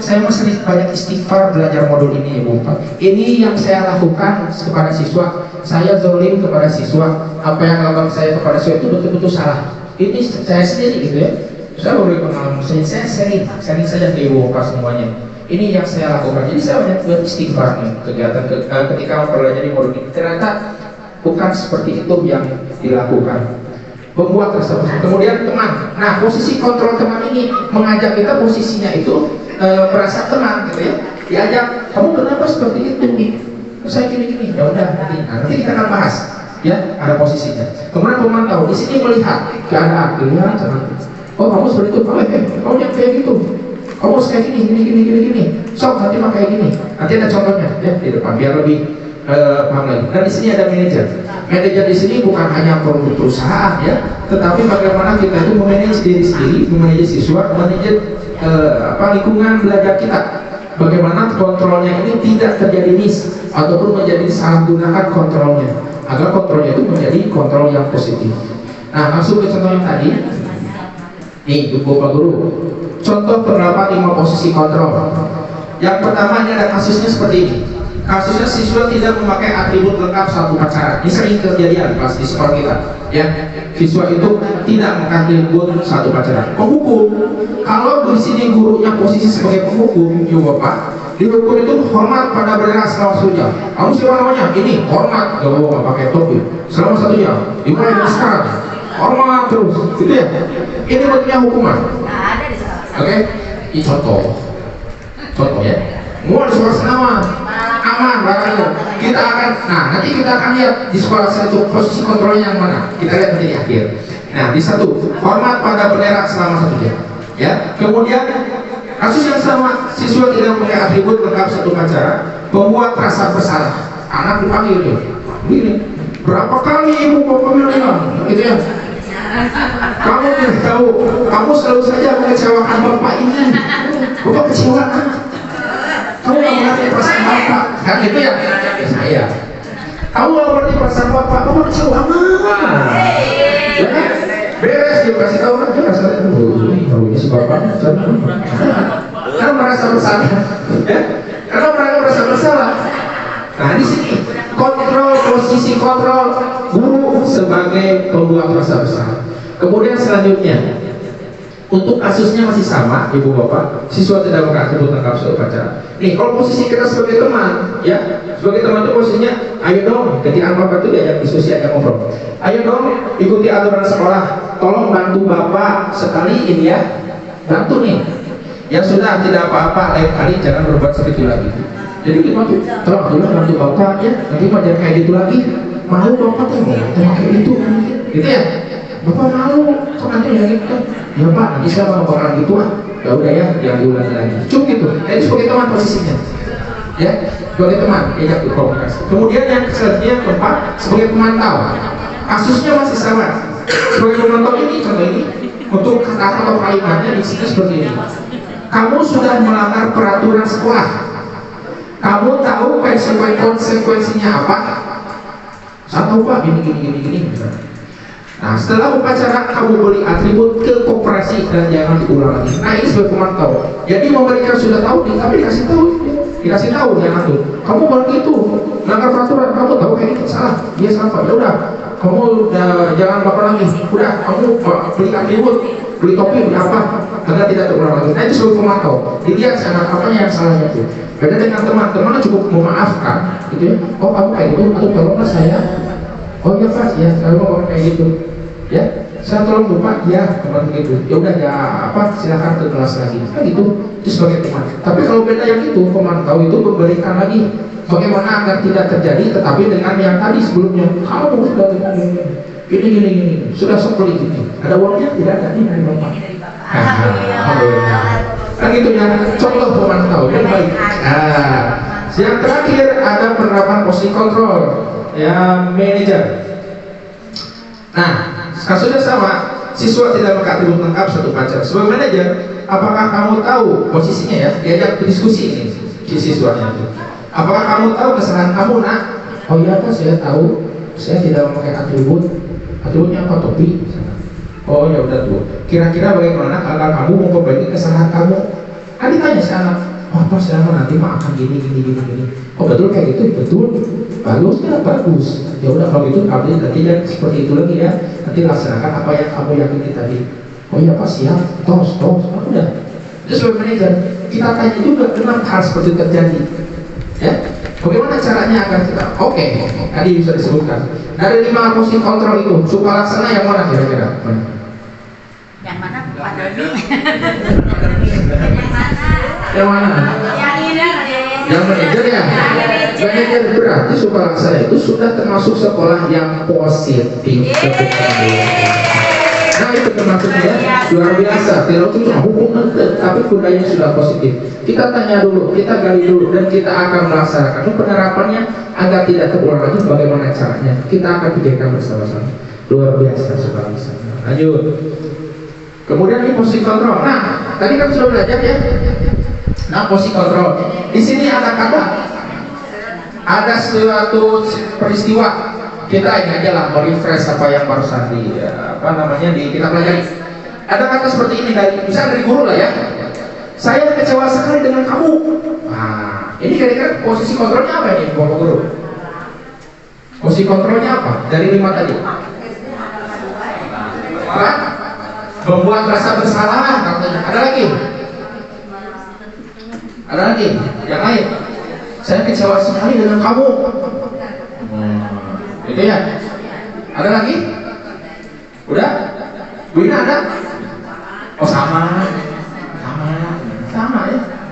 saya sering banyak istighfar belajar modul ini Ibu. Ini yang saya lakukan kepada siswa. Saya zolim kepada siswa. Apa yang lakukan saya kepada siswa itu betul-betul salah. Ini saya sendiri gitu ya. Saya boleh pengalaman saya sering saja ke Ibu semuanya. Ini yang saya lakukan. Jadi saya banyak beristighfar kegiatan ketika mempelajari modul ini. Ternyata bukan seperti itu yang dilakukan. Pembuat tersebut. Kemudian teman. Nah, posisi kontrol teman ini mengajak kita posisinya itu merasa teman gitu ya. Diajak, kamu kenapa seperti itu nih? Saya gini-gini. Ya udah nanti kita akan bahas. Ya, ada posisinya. Kemudian pemantau di sini melihat keadaan, lihat oh kamu seperti itu, kamu yang kayak gitu. Kamu harus kayak gini. Sok nanti mah kayak gini. Nanti ada contohnya ya di depan biar lebih paham lagi. Dan di sini ada manajer. Manajer di sini bukan hanya produk perusahaan ya, tetapi bagaimana kita itu memanage diri sendiri, memanage siswa, memanage lingkungan belajar kita. Bagaimana kontrolnya ini tidak terjadi miss ataupun menjadi salah gunakan kontrolnya, agar kontrolnya itu menjadi kontrol yang positif. Nah, masuk ke contoh yang tadi. Nih, Bapak Guru. Contoh penerapan 5 posisi kontrol. Yang pertama ini ada kasusnya seperti ini. Kasusnya siswa tidak memakai atribut lengkap saat upacara. Ini sering terjadi di kelas di sekolah kita. Ya, siswa itu tidak memakai atribut saat upacara. Penghukum, kalau di sini gurunya posisi sebagai penghukum, ya Bapak, dihukum itu hormat pada bendera selama 1 jam. Kamu siapa namanya? Ini hormat, gak mau pakai topi selama 1 jam. Dimulai dari sekarang, hormat terus, gitu ya. Ini bentuknya hukuman. Oke, ini contoh ya. Mau di sekolah senama aman barangnya. Kita akan, nah nanti kita akan lihat di sekolah satu posisi kontrolnya yang mana. Kita lihat nanti di akhir. Nah di satu, hormat pada bendera selama 1 jam. Ya, kemudian kasus yang sama, siswa tidak memakai atribut lengkap satu upacara, membuat rasa bersalah. Anak dipanggil dia, begini, berapa kali ibu bapak bilang, gitu ya. Kamu tidak tahu, kamu selalu saja mengecewakan bapak ini. Bapak kecewa kan? Kamu nggak mengerti perasaan bapak, kan gitu ya? Ya saya. Kamu nggak mengerti perasaan bapak kecewa mah. Ya kan? Beres dia kasih tahu kan? Dia rasa ini si bapak. Karena merasa bersalah, ya? Karena mereka merasa bersalah. Nah di sini kontrol, posisi kontrol guru sebagai pembuat rasa bersalah. Kemudian selanjutnya, untuk kasusnya masih sama, ibu bapak, siswa tidak memakai atribut lengkap satu upacara. Nih, kalau posisi kita sebagai teman, ya, sebagai teman itu posisinya, ayo dong, ketika bapak itu diajak diskusi, ajak ngobrol. Ayo dong, ikuti aturan sekolah. Tolong bantu bapak sekali ini ya, bantu nih. Yang sudah tidak apa-apa, lain kali jangan berbuat seperti itu lagi. Jadi gimana tuh? Tolong bantu bapak ya, nanti mah jangan kayak gitu lagi. Malu bapak tuh, kayak gitu, gitu ya. Bapak malu, kok nanti ya gitu? Ya pak, nanti saya mau bakalan gitu ah. Ya udah ya, jangan diulangi lagi. Cukup gitu. Jadi sebagai teman posisinya, ya, sebagai teman, ya komunikasi. Kemudian yang selanjutnya keempat, sebagai pemantau. Kasusnya masih sama. Sebagai pemantau ini, contoh ini, untuk kata atau kalimatnya di sini seperti ini. Kamu sudah melanggar peraturan sekolah. Kamu tahu konsekuensinya apa? Saya tahu pak, gini. Nah setelah upacara kamu beri atribut ke koperasi dan jangan diulang lagi. Nah ini sebagai pemantau. Jadi memberikan sudah tahu, tapi dikasih tahu yang atur. Kamu begitu, melanggar peraturan, kamu tahu kayak gitu salah, dia salah. Ya udah, kamu jangan baper lagi. Udah, kamu beli atribut, beli topi, beli apa, agar tidak terulang lagi. Nah itu sebagai pemantau. Dilihat sana apa yang salahnya itu. Beda dengan teman-teman cukup memaafkan, gitu ya. Oh kamu kayak gitu, atau tolonglah saya. Oh iya pak, ya kalau mau kayak gitu, ya saya tolong lupa, ya kemarin gitu. Ya udah ya apa, silakan ke kelas lagi. Kan gitu, itu sebagai teman. Tapi kalau beda yang itu, pemantau itu memberikan lagi bagaimana agar tidak terjadi, tetapi dengan yang tadi sebelumnya, kamu sudah gini, sudah seperti gitu. Ada uangnya tidak ada nih dari bapak. Kan gitu ya, contoh pemantau yang baik. Nah, yang terakhir ada penerapan posisi kontrol. Ya manajer. Nah, kasusnya sama, siswa tidak memakai atribut lengkap satu upacara. Sebagai manajer, apakah kamu tahu posisinya ya? Diajak diskusi ini si siswanya itu. Apakah kamu tahu kesalahan kamu nak? Oh iya pak, saya tahu. Saya tidak memakai atribut. Atributnya apa? Topi. Oh ya udah tuh. Kira-kira bagaimana kalau kamu memperbaiki kesalahan kamu? Kan ditanya si anak. Oh pas saya nanti mah akan gini. Oh betul kayak gitu, betul. Bagus ya, bagus. Ya udah kalau gitu kamu nanti jangan seperti itu lagi ya. Nanti laksanakan apa yang kamu yakini tadi. Oh iya pak siap, tos. Udah. Terus sebagai manajer kita tanya juga kenapa hal seperti itu terjadi. Ya, bagaimana caranya agar kita? Oke. Tadi bisa disebutkan. Dari 5 posisi kontrol itu, Sukalaksana yang mana kira-kira? Yang mana Pak Doni? Yang mana? Yang ini. Yang manajer ya? Manajer berarti Sukalaksana itu sudah termasuk sekolah yang positif. Nah itu termasuknya luar biasa. Tidak cuma hukum, tapi budaya sudah positif. Kita tanya dulu, kita gali dulu, dan kita akan melaksanakan penerapannya agar tidak terulang lagi. Bagaimana caranya? Kita akan pikirkan bersama-sama. Luar biasa Sukalaksana. Lanjut. Kemudian ini posisi kontrol. Nah, tadi kan sudah belajar ya. Nah, posisi kontrol. Di sini ada kata, ada suatu peristiwa. Kita ini aja lah merefresh apa yang barusan di kita pelajari. Ada kata seperti ini misalnya dari guru lah ya. Saya kecewa sekali dengan kamu. Nah, ini kira-kira posisi kontrolnya apa ini, Bapak Guru? Posisi kontrolnya apa? Dari 5 tadi. Membuat rasa bersalah katanya. Ada lagi? Yang lain? Saya kecewa sekali dengan kamu. Itu ya. Ada lagi? Udah? Bu Ina ada? Oh sama ya.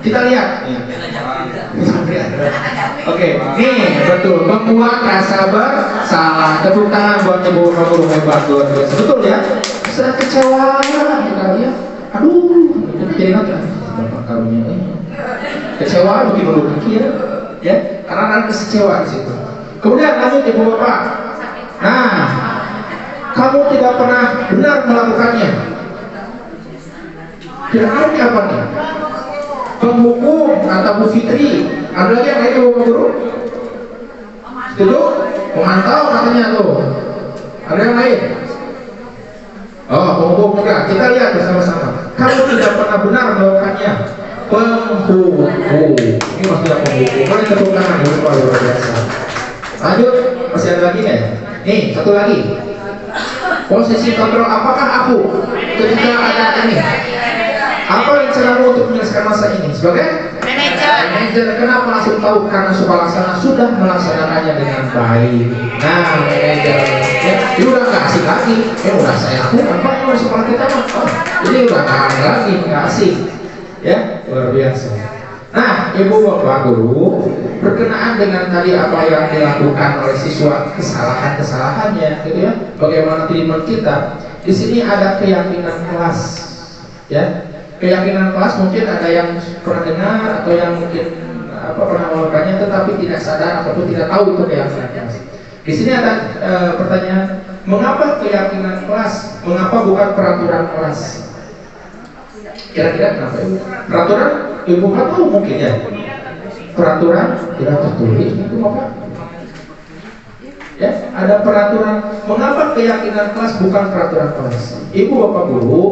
Kita lihat. Oke, nih betul. Membuat rasa bersalah. Tepuk tangan buat ibu kamu hebat luar biasa. Betul ya? Sudah kecewa kita lihat. Aduh, jadi nanti bapak karunya kecewa mungkin belum mikir, ya? Karena ada kecewa di situ. Kemudian lanjut ibu bapak. Nah, kamu tidak pernah benar melakukannya. Kira-kira apa nih? Penghukum kata Bu Fitri. Ada lagi yang lain Ibu Guru? Setuju? Memantau katanya tuh. Ada yang lain? Oh, penghukum juga. Kita lihat bersama-sama. Kamu tidak pernah benar melakukannya. Penghukum. Ini maksudnya penghukum. Boleh tepuk tangan ya, luar biasa. Lanjut, masih ada lagi nih. Nih, satu lagi. Posisi kontrol apakah aku ketika ada ini? Apa yang caramu untuk menyelesaikan masa ini? Sebagai manajer, kenapa langsung tahu? Karena Subalaksana sudah melaksanakannya dengan baik. Nah, manajer, ya, ini udah nggak asik lagi. Udah saya lakukan, Pak, ini sekolah kita mah. Jadi udah nggak ada lagi, nggak asik. Ya, luar biasa. Nah, Ibu Bapak Guru, berkenaan dengan tadi apa yang dilakukan oleh siswa, kesalahannya, gitu ya. Bagaimana treatment kita? Di sini ada keyakinan kelas, ya. Keyakinan kelas mungkin ada yang pernah dengar atau yang mungkin pernah melakukannya tetapi tidak sadar ataupun tidak tahu itu keyakinan kelas. Di sini ada pertanyaan, mengapa keyakinan kelas? Mengapa bukan peraturan kelas? Kira-kira kenapa Ibu? Peraturan Ibu kan tahu mungkin ya. Peraturan tidak tertulis itu apa? Ya, ada peraturan. Mengapa keyakinan kelas bukan peraturan kelas? Ibu Bapak Guru,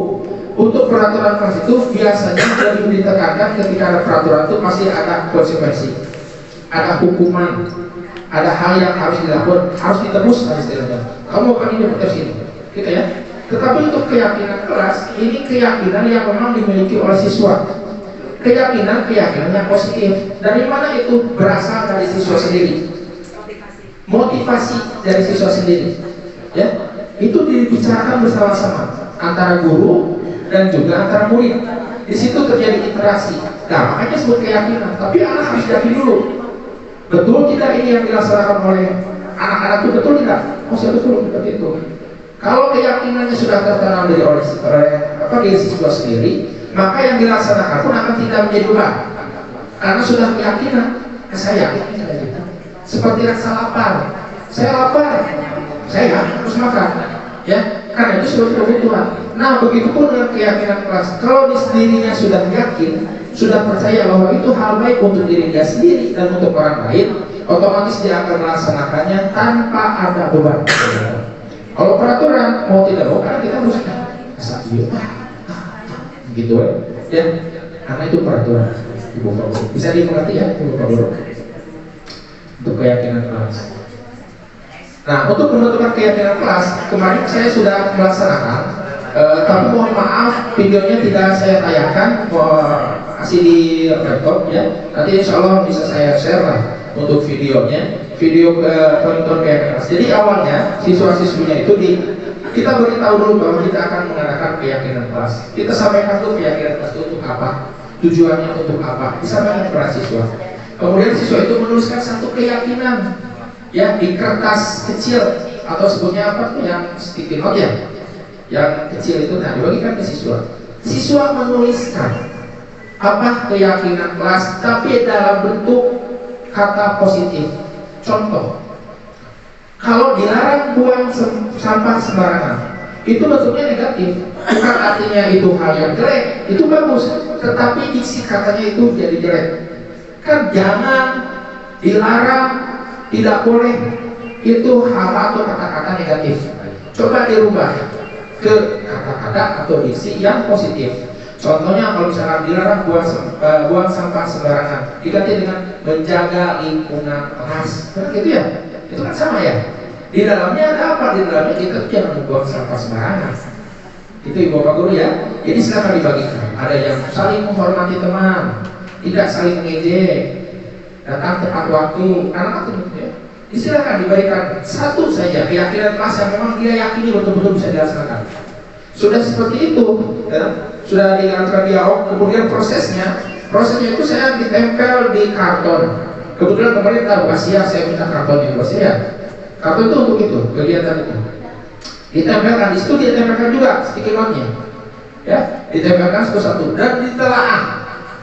untuk peraturan kelas itu biasanya lebih ditekankan ketika ada peraturan itu pasti ada konsekuensi, ada hukuman, ada hal yang harus dilakukan, harus ditebus istilahnya. Kamu akan hidup terus ini, gitu ya. Tetapi untuk keyakinan kelas, ini keyakinan yang memang dimiliki oleh siswa. Keyakinan yang positif. Dari mana itu? Berasal dari siswa sendiri. Motivasi dari siswa sendiri. Ya, itu dibicarakan bersama-sama antara guru dan juga antara murid. Di situ terjadi interaksi. Nah, makanya sebut keyakinan. Tapi anak harus yakin dulu. Betul tidak ini yang dilaksanakan oleh anak-anak itu betul tidak? Oh, saya betul seperti itu. Kalau keyakinannya sudah tertanam oleh diri siswa sendiri, maka yang dilaksanakan pun akan tidak menjadi beban. Karena sudah keyakinan. Saya yakin gitu. Seperti rasa lapar. Saya lapar. Saya harus makan. Ya, karena itu sudah kebutuhan. Nah, begitupun dengan keyakinan kelas. Kalau di sendirinya sudah yakin, sudah percaya bahwa itu hal baik untuk diri dia sendiri dan untuk orang lain, otomatis dia akan melaksanakannya tanpa ada beban. Kalau peraturan mau tidak mau, karena kita harus gitu ya. Karena itu peraturan. Ibu Bapak, bisa dimengerti ya, Ibu Bapak. Untuk keyakinan kelas. Nah, untuk menentukan keyakinan kelas, kemarin saya sudah melaksanakan, tapi mohon maaf videonya tidak saya tayangkan, masih di laptop ya. Nanti insya Allah bisa saya share lah untuk videonya, video penonton keyakinan kelas. Jadi awalnya siswa-siswinya itu kita beritahu dulu bahwa kita akan mengadakan keyakinan kelas. Kita sampaikan tuh keyakinan kelas itu untuk apa, tujuannya untuk apa, disampaikan kepada siswa. Kemudian siswa itu menuliskan satu keyakinan ya di kertas kecil atau sebutnya apa tuh yang sticky note ya, yang kecil itu. Nah, dibagikan ke siswa. Siswa menuliskan apa keyakinan kelas tapi dalam bentuk kata positif. Contoh, kalau dilarang buang sampah sembarangan, itu bentuknya negatif. Bukan artinya itu hal yang jelek, itu bagus, tetapi isi katanya itu jadi jelek. Kan jangan, dilarang, tidak boleh, itu hal atau kata-kata negatif. Coba dirubah ke kata-kata atau diksi yang positif. Contohnya kalau misalnya dilarang buang sampah sembarangan, diganti dengan menjaga lingkungan kelas, gitu ya. Itu kan sama ya. Di dalamnya ada apa? Di dalamnya kita jangan membuang sampah sembarangan. Itu Ibu Bapak Guru ya. Jadi silakan dibagikan. Ada yang saling menghormati teman, tidak saling mengejek, datang tepat waktu, anak itu ya. Silakan diberikan satu saja keyakinan kelas yang memang dia yakini betul-betul bisa dilaksanakan. Sudah seperti itu, ya, sudah dilakukan dialog, kemudian prosesnya Prosesnya itu saya ditempel di karton. Kebetulan kemarin tahu Asia saya minta kartonnya buat saya. Karton itu untuk itu, kegiatan itu. Ditempelkan di situ, ditempelkan juga sticky note-nya. Ya, ditempelkan satu-satu dan ditelaah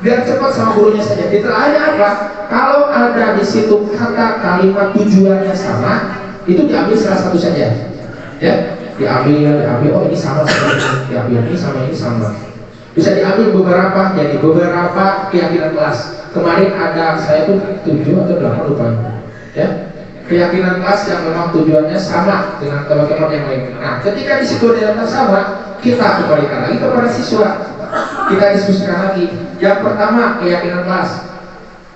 biar cepat sama gurunya saja. Ditelaahnya apa? Kalau ada di situ kata kalimat tujuannya sama, itu diambil salah satu saja. Ya, diambil. Oh ini sama seperti ini. Diambil ini sama. Bisa diambil beberapa, jadi beberapa keyakinan kelas. Kemarin ada saya tuh 7 atau 8 lupa. Ya, keyakinan kelas yang memang tujuannya sama dengan teman-teman yang lain. Nah, ketika di situ ada sama, kita kembalikan lagi kepada siswa. Kita diskusikan lagi. Yang pertama, keyakinan kelas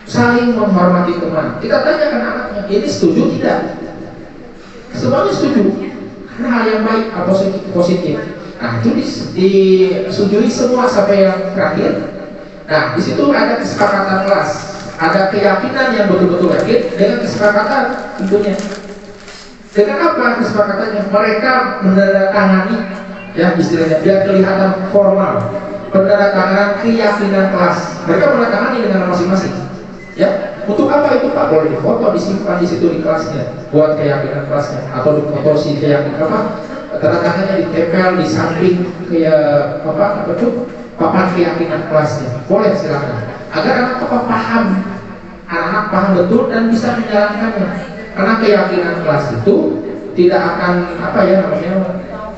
saling menghormati teman. Kita tanyakan anaknya, ini setuju tidak? Semuanya setuju. Karena hal yang baik atau positif. Nah, itu disetujui semua sampai yang terakhir. Nah, di situ ada kesepakatan kelas, ada keyakinan yang betul-betul yakin dengan kesepakatan tentunya. Dengan apa kesepakatannya? Mereka menandatangani, ya istilahnya biar kelihatan formal, penandatanganan keyakinan kelas. Mereka menandatangani dengan masing-masing. Ya, untuk apa itu Pak? Boleh difoto, disimpan di situ di kelasnya, buat keyakinan kelasnya, atau difoto si keyakinan apa? Tanda tangannya ditempel di samping kayak apa tuh papan keyakinan kelasnya. Boleh silakan. Agar anak-anak paham, anak-anak paham betul dan bisa menjalankannya. Karena keyakinan kelas itu tidak akan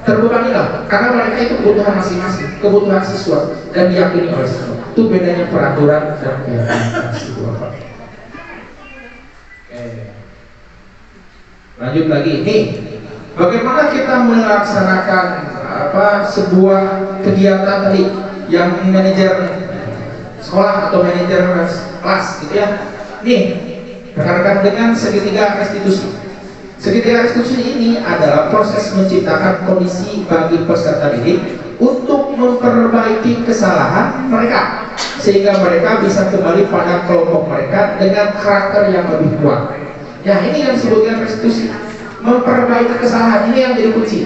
terbebani lah. Karena mereka itu kebutuhan masing-masing, kebutuhan siswa dan diyakini oleh siswa. Itu bedanya peraturan dan keyakinan kelas itu apa? Lanjut lagi nih. Bagaimana kita melaksanakan sebuah kegiatan tadi yang manajer sekolah atau manajer kelas gitu ya. Nih, rekan-rekan dengan segitiga restitusi. Segitiga restitusi ini adalah proses menciptakan kondisi bagi peserta didik untuk memperbaiki kesalahan mereka sehingga mereka bisa kembali pada kelompok mereka dengan karakter yang lebih kuat. Ya, ini yang disebutkan restitusi. Memperbaiki kesalahan ini yang jadi kunci,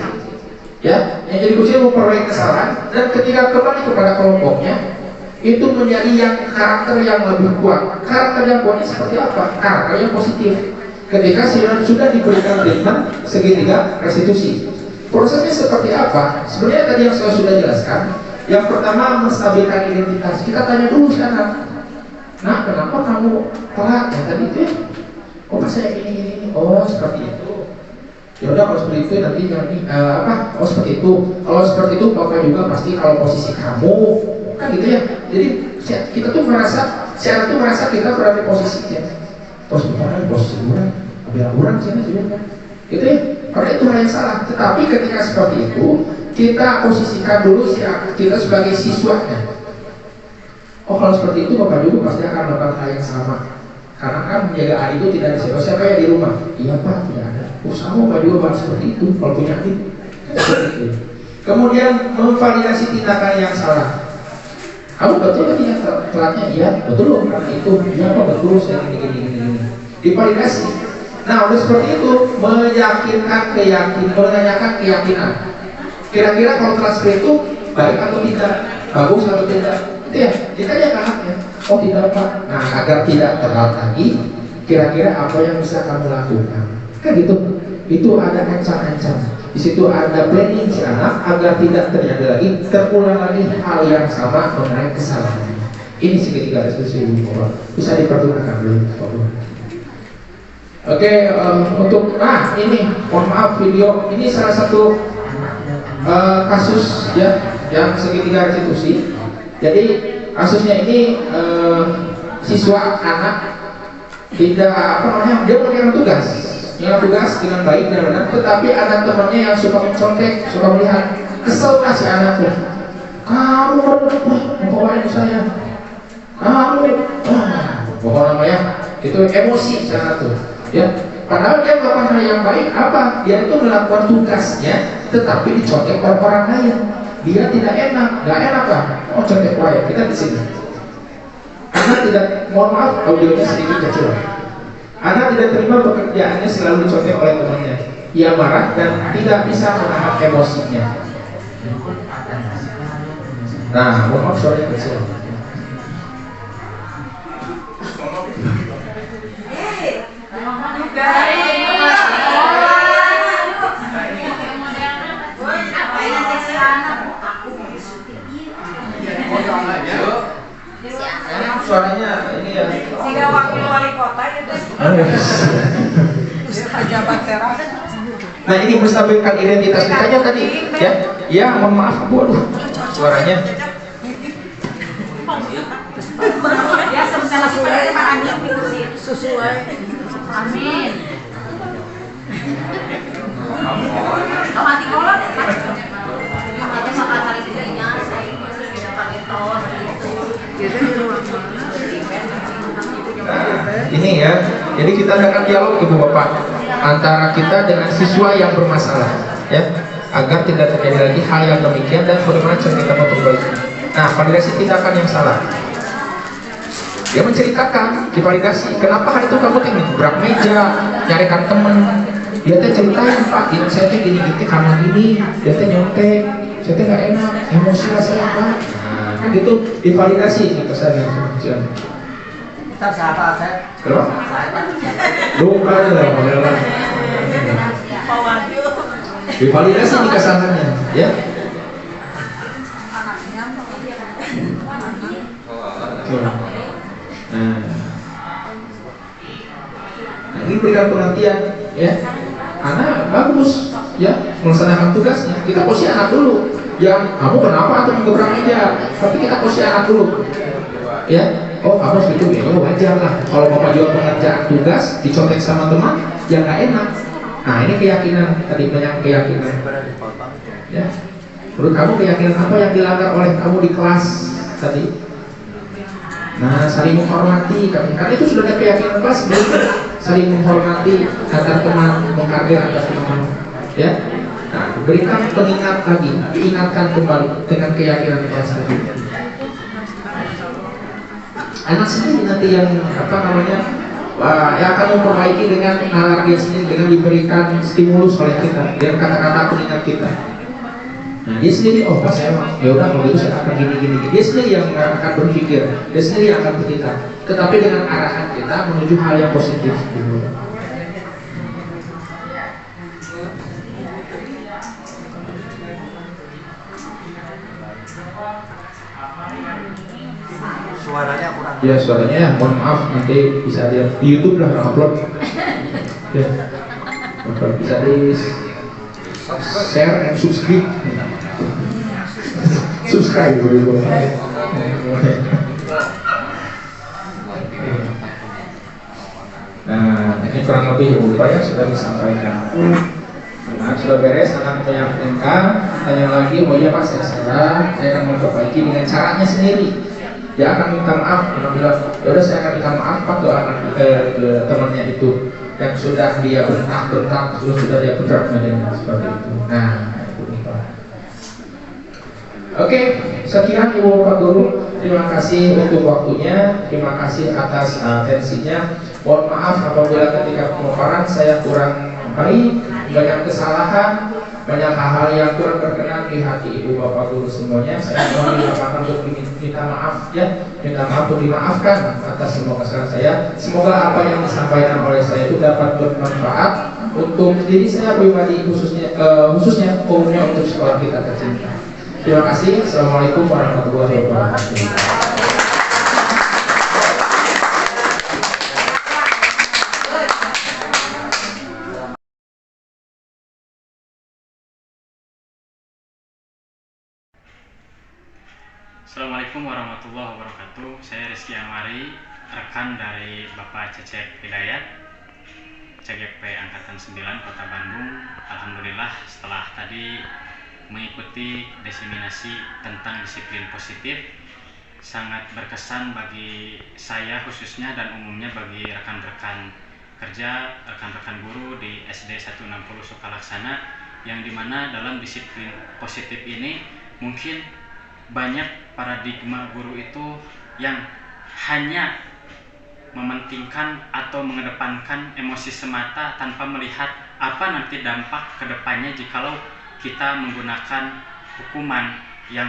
ya, yang jadi kunci memperbaiki kesalahan dan ketika kembali kepada kelompoknya itu menjadi yang karakter yang lebih kuat. Karakter yang kuatnya seperti apa? Karakter yang positif. Ketika sudah diberikan treatment segitiga restitusi, prosesnya seperti apa? Sebenarnya tadi yang saya sudah jelaskan. Yang pertama menstabilkan identitas. Kita tanya dulu sekarang, nah kenapa kamu telat? Ya tadi itu ya, oh pas saya ini, oh seperti itu. Ya udah kalau seperti itu nanti oh seperti itu. Kalau seperti itu Bapak juga pasti kalau posisi kamu kan gitu ya. Jadi kita tuh merasa kita berada di posisinya. Posisi orang sih juga. Gitu ya. Karena itu hal yang salah. Tetapi ketika seperti itu kita posisikan dulu kita sebagai siswanya. Oh kalau seperti itu Bapak juga pasti akan melakukan hal yang sama. Karena kan menjaga adik itu tidak ada siapa ya di rumah. Iya Pak, tidak ada. Sama Bapak juga bahas seperti itu kalau punya adik. Kemudian memvalidasi tindakan yang salah. Kamu betul kan ya telatnya? Iya betul loh. Itu iya Pak betul saya gini. Divalidasi. Nah udah seperti itu menanyakan keyakinan. Kira-kira kalau telat seperti itu baik atau tidak, bagus atau tidak? Itu ya ditanya ke anaknya. Oh tidak Pak. Nah agar tidak telat lagi, kira-kira apa yang bisa kamu lakukan? Kan gitu. Itu ada ancam-ancam. Di situ ada planning si anak agar tidak terjadi lagi, terulang lagi hal yang sama mengenai kesalahan. Ini segitiga restitusi bisa dipergunakan dulu. Oke, untuk ini mohon maaf video ini salah satu kasus ya yang segitiga restitusi. Jadi kasusnya ini siswa anak tidak dia melakukan tugas dengan baik dan benar, tetapi ada temannya yang suka mencontek, suka melihat, kesel kasih anaknya. Kamu pokoknya saya, pokoknya itu emosi sangat tuh, ya. Padahal dia melakukan hal yang baik apa? Dia itu melakukan tugasnya, tetapi dicontek oleh orang lain. Dia tidak enak, nggak enak lah. Oh contek waya, kita di sini. Anak tidak, mohon maaf, audionya sedikit kecil. Anak tidak terima pekerjaannya selalu dicontek oleh temannya. Ia marah dan tidak bisa menahan emosinya. Nah, mohon maaf suaranya kecil. Suaranya ini ya. Jika wakil wali kota itu pejabat teras. Nah ini menstabilkan identitas kitanya tadi ya. Ya mohon maaf Bu, aduh suaranya. Ya sebentar lagi pada Pak Andi sesuai. Amin. Mati kolot. Makanya makan hari tidaknya saya sudah pakai tos gitu. Nah, ini ya. Jadi kita akan dialog Ibu Bapak antara kita dengan siswa yang bermasalah ya, agar tidak terjadi lagi hal yang demikian dan bagaimana cara kita memperbaiki. Nah, validasi tindakan yang salah. Dia menceritakan di validasi, kenapa hari itu kamu ngebrak meja, nyarikan temen. Dia teh ceritain, Pak, ini saya teh gini-gini karena gini, dia teh nyontek, saya teh nggak enak, emosi lah saya Pak. Nah, gitu divalidasi ini kesannya. Kita siapa saya? Kenapa? Lupa lah, malah. Divalidasi ini kesannya, ya. Nah, ini berikan pengertian, ya. Anak bagus, ya, melaksanakan tugasnya. Kita posisi anak dulu. Ya, kamu kenapa atau menggebrak meja? Tapi kita posisi anak dulu, ya. Oh, kamu segitu ya, kamu wajar lah. Kalau bapak jual pengerjaan tugas, dicontek sama teman, ya nggak enak. Nah, ini keyakinan tadi, banyak keyakinan. Ya. Menurut kamu keyakinan apa yang dilanggar oleh kamu di kelas tadi? Nah, saling menghormati, karena itu sudah ada keyakinan kelas, saling menghormati antar teman, menghargai antar teman, ya. Nah, berikan pengingat lagi, diingatkan kembali dengan keyakinan kelas tadi. Anak sendiri nanti yang apa namanya, yang akan memperbaiki dengan nalar dia sendiri, dengan diberikan stimulus oleh kita, dengan kata-kata pengingat kita. Nah, dia sendiri, oh pas saya ya udah kalau gitu saya akan gini. Dia sendiri yang akan berpikir, dia sendiri yang akan bertindak. Tetapi dengan arahan kita menuju hal yang positif. Suaranya kurang. Ya suaranya, mohon maaf nanti bisa lihat di YouTube lah upload. Ya, bisa di share and subscribe. Subscribe dulu. Nah, ini kurang lebih upaya sudah disampaikan. Nah, sudah beres, anak yang MK tanya lagi, oh iya Pak saya salah, saya akan memperbaiki dengan caranya sendiri. Dia akan minta maaf, dia bilang, ya udah saya akan minta maaf Pak ke anak ke temannya itu yang sudah dia bentak, sudah dia bentak seperti itu. Nah, itu nih Pak. Oke, sekian Ibu Bapak Guru. Terima kasih untuk waktunya, terima kasih atas atensinya. Mohon maaf apabila ketika pemaparan saya kurang baik, banyak kesalahan, banyak hal-hal yang kurang berkenan di hati Ibu Bapak Guru semuanya. Saya mohon dimaafkan untuk minta maaf ya, minta maaf untuk dimaafkan atas semua kesalahan saya. Semoga apa yang disampaikan oleh saya itu dapat bermanfaat untuk diri saya pribadi, khususnya umumnya untuk sekolah kita tercinta. Terima kasih. Assalamualaikum warahmatullahi wabarakatuh. Assalamualaikum warahmatullahi wabarakatuh. Saya Rizky Amari, rekan dari Bapak Cecep Hidayat, CGP Angkatan 9 Kota Bandung. Alhamdulillah setelah tadi mengikuti diseminasi tentang disiplin positif, sangat berkesan bagi saya khususnya dan umumnya bagi rekan-rekan kerja, rekan-rekan guru di SD 160 Sukalaksana, yang dimana dalam disiplin positif ini mungkin banyak paradigma guru itu yang hanya mementingkan atau mengedepankan emosi semata tanpa melihat apa nanti dampak kedepannya jikalau kita menggunakan hukuman, yang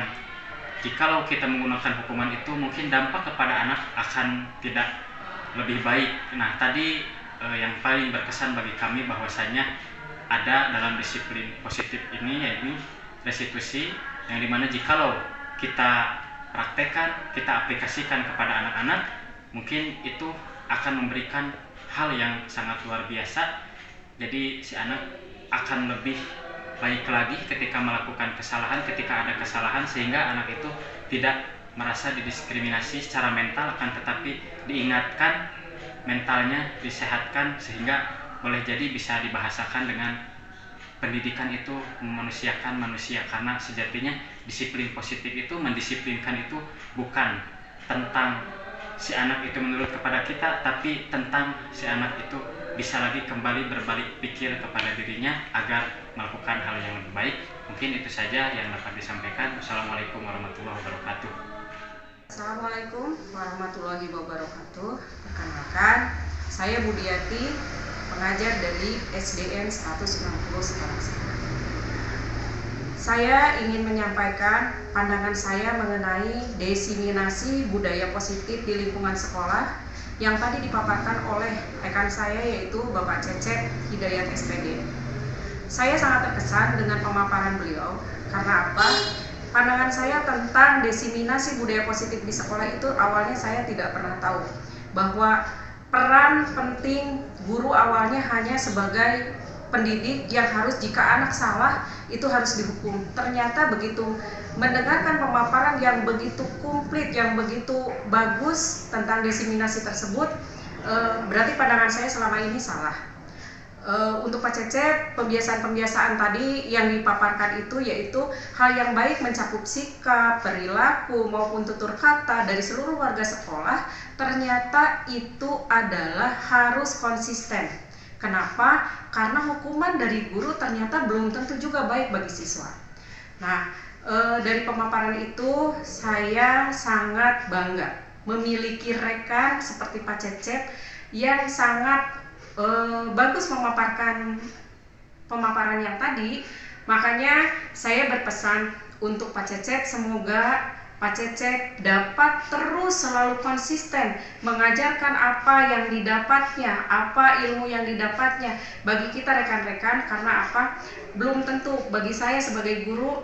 jikalau kita menggunakan hukuman itu mungkin dampak kepada anak akan tidak lebih baik. Nah, tadi yang paling berkesan bagi kami bahwasanya ada dalam disiplin positif ini yaitu restitusi, yang dimana jikalau kita praktekkan, kita aplikasikan kepada anak-anak, mungkin itu akan memberikan hal yang sangat luar biasa. Jadi si anak akan lebih baik lagi ketika melakukan kesalahan, ketika ada kesalahan, sehingga anak itu tidak merasa didiskriminasi secara mental, akan tetapi diingatkan mentalnya, disehatkan, sehingga boleh jadi bisa dibahasakan dengan pendidikan itu memanusiakan manusia. Karena sejatinya disiplin positif itu, mendisiplinkan itu bukan tentang si anak itu menurut kepada kita, tapi tentang si anak itu bisa lagi kembali berbalik pikir kepada dirinya agar melakukan hal yang lebih baik. Mungkin itu saja yang dapat disampaikan. Wassalamualaikum warahmatullahi wabarakatuh. Assalamualaikum warahmatullahi wabarakatuh. Perkenalkan, saya Budiati, pengajar dari SDN 160 Sekarang. Saya ingin menyampaikan pandangan saya mengenai diseminasi budaya positif di lingkungan sekolah yang tadi dipaparkan oleh rekan saya, yaitu Bapak Cecep Hidayat SPD. Saya sangat terkesan dengan pemaparan beliau. Karena apa? Pandangan saya tentang diseminasi budaya positif di sekolah itu awalnya saya tidak pernah tahu bahwa peran penting guru awalnya hanya sebagai pendidik yang harus jika anak salah itu harus dihukum. Ternyata begitu mendengarkan pemaparan yang begitu komplit, yang begitu bagus tentang diseminasi tersebut, berarti pandangan saya selama ini salah. Untuk Pak Cecep, pembiasaan-pembiasaan tadi yang dipaparkan itu yaitu hal yang baik mencakup sikap, perilaku maupun tutur kata dari seluruh warga sekolah, ternyata itu adalah harus konsisten. Kenapa? Karena hukuman dari guru ternyata belum tentu juga baik bagi siswa. Nah, dari pemaparan itu saya sangat bangga memiliki rekan seperti Pak Cecep yang sangat bagus memaparkan pemaparan yang tadi. Makanya saya berpesan untuk Pak Cecep, semoga Pak Cecep dapat terus selalu konsisten mengajarkan apa yang didapatnya, apa ilmu yang didapatnya bagi kita rekan-rekan. Karena apa? Belum tentu bagi saya sebagai guru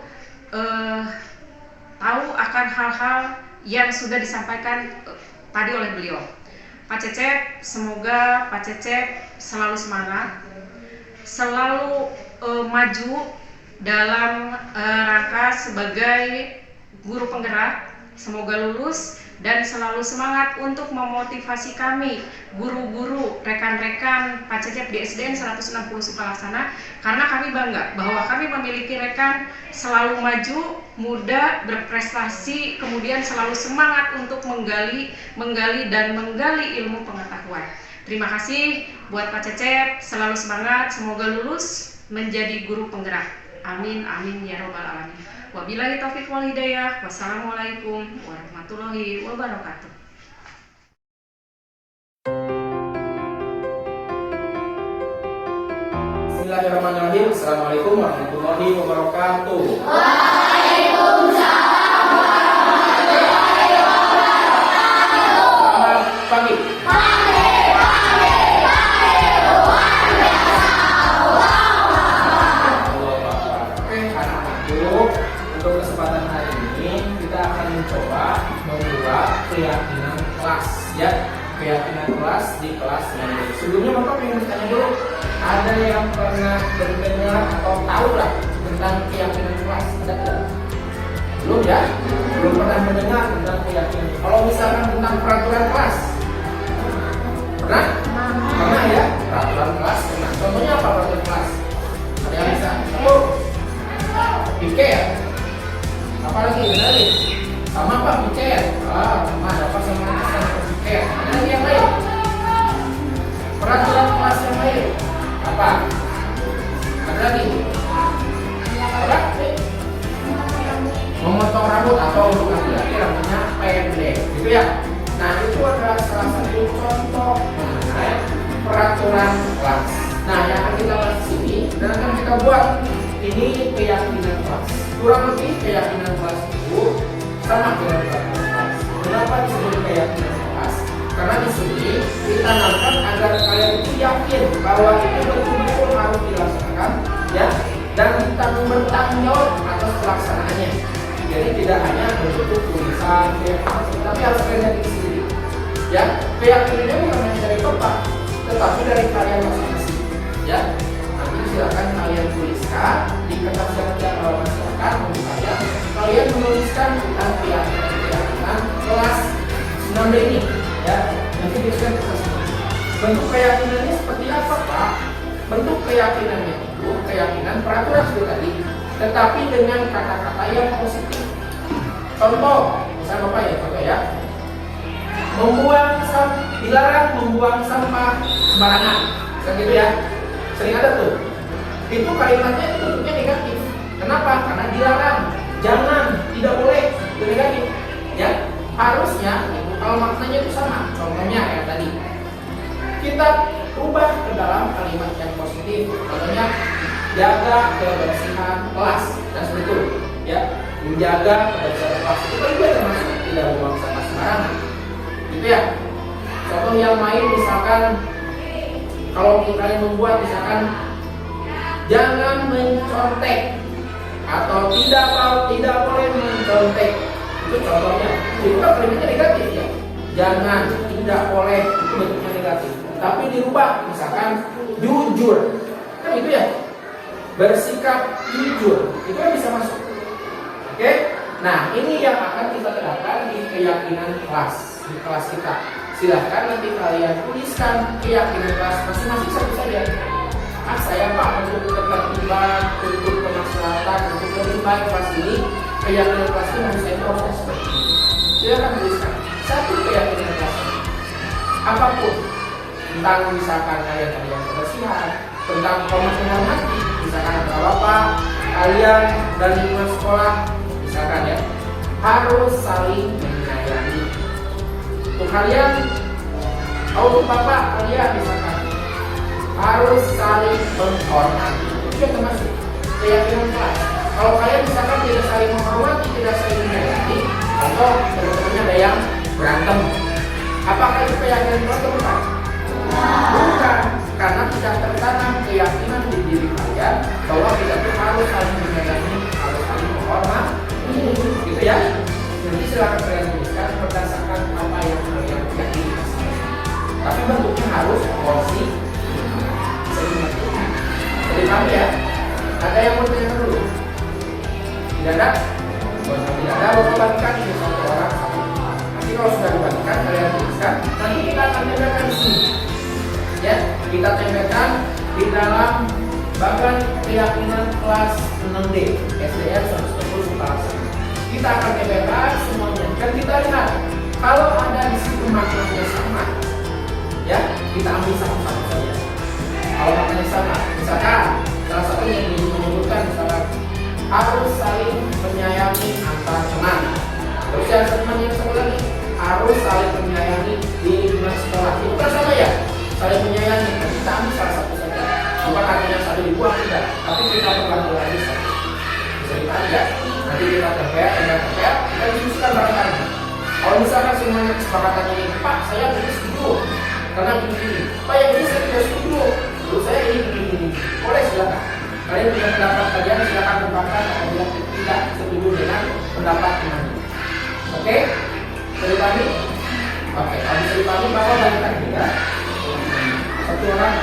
tahu akan hal-hal yang sudah disampaikan tadi oleh beliau. Pak Cecep, semoga Pak Cecep selalu semangat, selalu maju dalam rangka sebagai guru penggerak. Semoga lulus dan selalu semangat untuk memotivasi kami, guru-guru, rekan-rekan Pak Cecep di SDN 160 Sukalaksana, karena kami bangga bahwa kami memiliki rekan selalu maju, muda, berprestasi, kemudian selalu semangat untuk menggali dan menggali ilmu pengetahuan. Terima kasih buat Pak Cecep, selalu semangat, semoga lulus menjadi guru penggerak. Amin, amin ya robbal alamin. Wabillahi taufiq wal hidayah. Wassalamualaikum warahmatullahi wabarakatuh. Bismillahirrahmanirrahim. Assalamualaikum warahmatullahi wabarakatuh. Selamat pagi. Oke, anak-anakku, untuk kesempatan hari ini kita akan mencoba membuat keyakinan kelas, ya. Keyakinan kelas di kelas ini. Sebelumnya Bapak ingin bertanya dulu, ada yang pernah mendengar atau tahu lah tentang keyakinan kelas? Ada tidak? Belum ya? Belum pernah mendengar tentang keyakinan. Kalau misalkan tentang peraturan kelas, pernah? Pernah ya? Peraturan kelas pernah. Contohnya apa peraturan kelas? Ada yang bisa? Oh, piket ya? Apalagi? Benar nih? Sama apa? Piket? Sama apa sama piket? Ada lagi yang lain? Peraturan kelas yang lain? Apa? Ada lagi? Apa? Memotong rambut atau untuk laki-laki rambutnya pendek, gitu ya. Nah, itu adalah salah satu contoh mengenai peraturan kelas. Nah, yang akan kita bahas di sini dan akan kita buat ini keyakinan kelas. Kurang lebih keyakinan kelas itu sama dengan peraturan kelas. Kenapa disebut keyakinan kelas? Karena di sini bahwa itu betul-betul harus dilaksanakan, ya, dan kita bertanggung jawab atas pelaksanaannya. Jadi tidak hanya bentuk tulisan, tapi harus kalian sendiri. Ya, keyakinannya bukan hanya dari Bapak, tetapi dari kalian masing-masing. Ya, nanti silakan kalian tuliskan di kertas yang masyarakat misalnya kalian menuliskan tentang keyakinan kelas 9B ini. Ya, nanti tuliskan kertas. Bentuk keyakinannya seperti apa, Pak? Bentuk keyakinannya itu keyakinan peraturan seperti tadi, tetapi dengan kata-kata yang positif. Contoh, misalnya Bapak ya, contoh ya. Dilarang membuang sampah sembarangan. Kan gitu ya. Sering ada tuh. Itu kalimatnya itu bentuknya negatif. Kenapa? Karena dilarang, jangan, tidak boleh, itu negatif. Ya, harusnya kalau maknanya itu sama. Contohnya kayak tadi. Kita ubah ke dalam kalimat yang positif. Contohnya jaga kebersihan kelas dan seperti itu. Ya, menjaga kebersihan kelas itu juga termasuk tidak membuang sampah sembarangan. Gitu ya. Contoh yang lain misalkan kalau kalian membuat misalkan jangan mencontek atau tidak boleh mencontek, itu contohnya. Itu kan kalimatnya negatif ya. Jangan, tidak boleh, itu bentuknya negatif. Tapi dirubah misalkan jujur, kan itu ya. Bersikap jujur, itu kan bisa masuk. Oke? Nah, ini yang akan kita terapkan di keyakinan kelas. Di kelas kita, silahkan nanti kalian tuliskan keyakinan kelas masing-masing satu saja. Saya Pak untuk ketertiban, untuk kemaslahatan, untuk lebih baik kelas ini, keyakinan kelas ini harus saya proses seperti ini. Silahkan tuliskan satu keyakinan kelas ini. Apapun tentang misalkan kalian kebersihan, tentang hormat menghormati, misalkan ada bapak, kalian dan lingkungan sekolah, misalkan ya, harus saling menyayangi. Untuk kalian, untuk bapak kalian misalkan harus saling menghormati. Itu yang termasuk keyakinan kelas. Kalau kalian misalkan tidak saling menghormati, tidak saling menyayangi, atau teman-temannya ada yang berantem, apakah itu keyakinan kelas atau bukan? Bukan, karena tidak tertanam keyakinan di diri kalian bahwa kita tuh harus saling menyayangi, harus saling menghormati. Gitu ya. Nanti silakan kalian tuliskan berdasarkan apa yang kalian yakini. Tapi bentuknya harus porsi. Jadi kami ya, ada yang mau tanya dulu? Tidak ada? Kalau tidak ada, bapak bagikan ini satu orang. Nanti kalau sudah dibagikan, kalian tuliskan. Nanti kita akan tempelkan di sini. Ya, kita tempelkan di dalam bagan keyakinan kelas 6D SDN 110 Sukarasa. Kita akan tempelkan semuanya. Dan kita lihat kalau ada di situ maknanya sama, ya kita ambil satu-satu saja. Kalau maknanya sama, misalkan salah satu yang menyebutkan misalkan harus saling menyayangi antar teman. Terus yang teman yang satu lagi harus saling menyayangi di lingkungan sekolah. Itu kan sama ya, saling menyayangi. Kita ambil salah satu saja. Bukan artinya satu dibuang tidak, tapi kita perlahan lagi satu. Bisa ditarik ya. Nanti kita tempel, kita diskusikan bareng-bareng. Kalau misalkan semuanya kesepakatannya ini, Pak, saya ini setuju karena begini. Pak, yang ini saya tidak setuju. Menurut saya ini begini. Boleh silakan. Kalian punya pendapat kalian, silakan kembangkan apabila tidak setuju dengan pendapat teman. Oke? Bisa dipahami? Oke, kalau bisa dipahami, Bapak bagikan juga. Satu orang.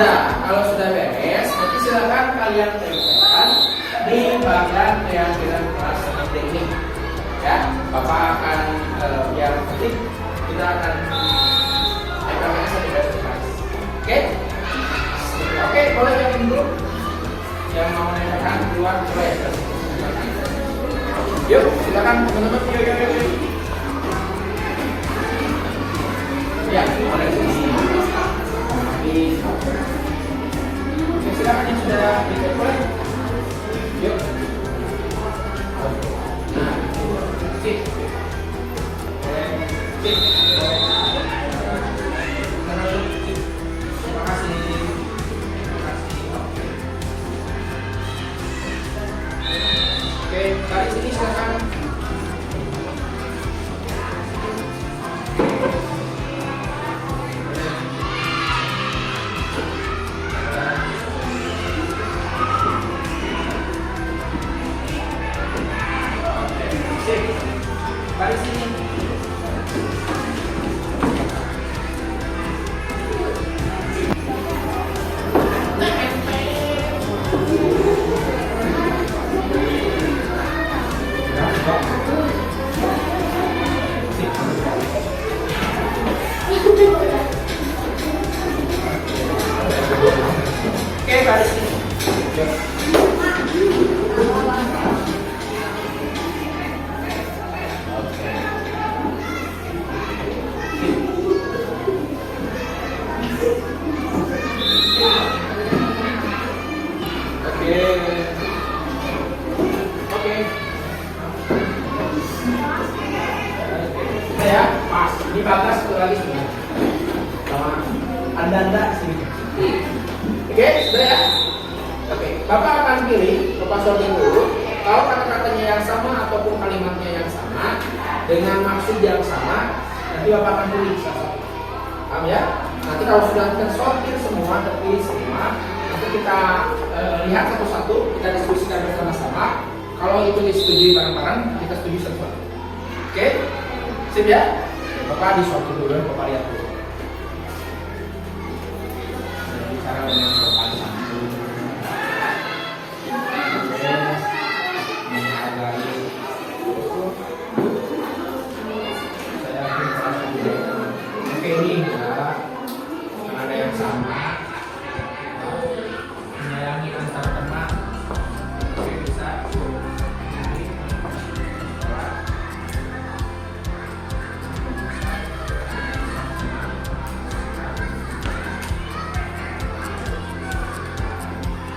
Sudah, kalau sudah beres, nanti silakan kalian tempelkan di bagian keyakinan kelas seperti ini. Ya, Bapak akan biar nanti kita akan tempelkan di kelas. Oke? Oke, boleh yang dulu. Yang mau nempelkan keluar boleh. Yuk, silakan teman-teman. Yuk. Ya, boleh di sini. Oke, silakan yang sudah ditempel. Yuk. Nah, sip. Sip. Terima kasih. Oke, dari sini silakan. Dari sini. Oke, dari sini. Oke. Ya, pas. Ini batas satu lagi sudah. Sama anda sini. Oke, sudah ya. Oke, Bapak akan pilih Bapak sorting dulu. Kalau kata-katanya yang sama ataupun kalimatnya yang sama dengan maksud yang sama, nanti Bapak akan pilih satu. Paham ya? Nanti kalau sudah tersortir semua, terpilih semua, nanti kita lihat satu-satu, kita diskusikan bersama-sama. Kalau itu disetujui bareng-bareng, kita setuju satu-satu. Oke? Sip ya? Bapak disortir dulu, Bapak lihat dulu. Bicara dengan Bapak satu. Menghargai. Saya oke, ini ya. Ada yang sama. Menyayangi antar teman. Oke, bisa.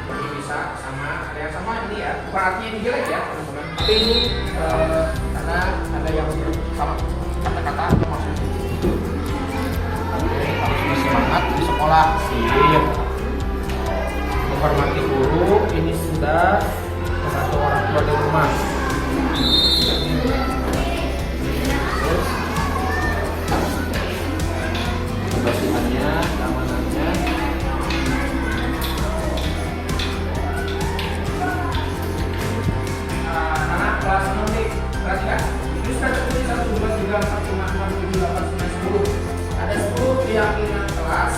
Ini bisa sama, ada yang sama ini ya. Bukan artinya ini jelek ya, teman-teman. Tapi ini karena ada yang sama kata-kata atau maksudnya. Harus semangat di sekolah. Sip. Menghormati guru, ini sudah membantu orang tua di rumah. Terus kebersihannya, keamanannya. Anak kelas 6 nih, perhatikan. Ini sudah tertulis 1, 2, 3, 4, 5, 6, 7, 8, 9, 10. Ada 10 keyakinan kelas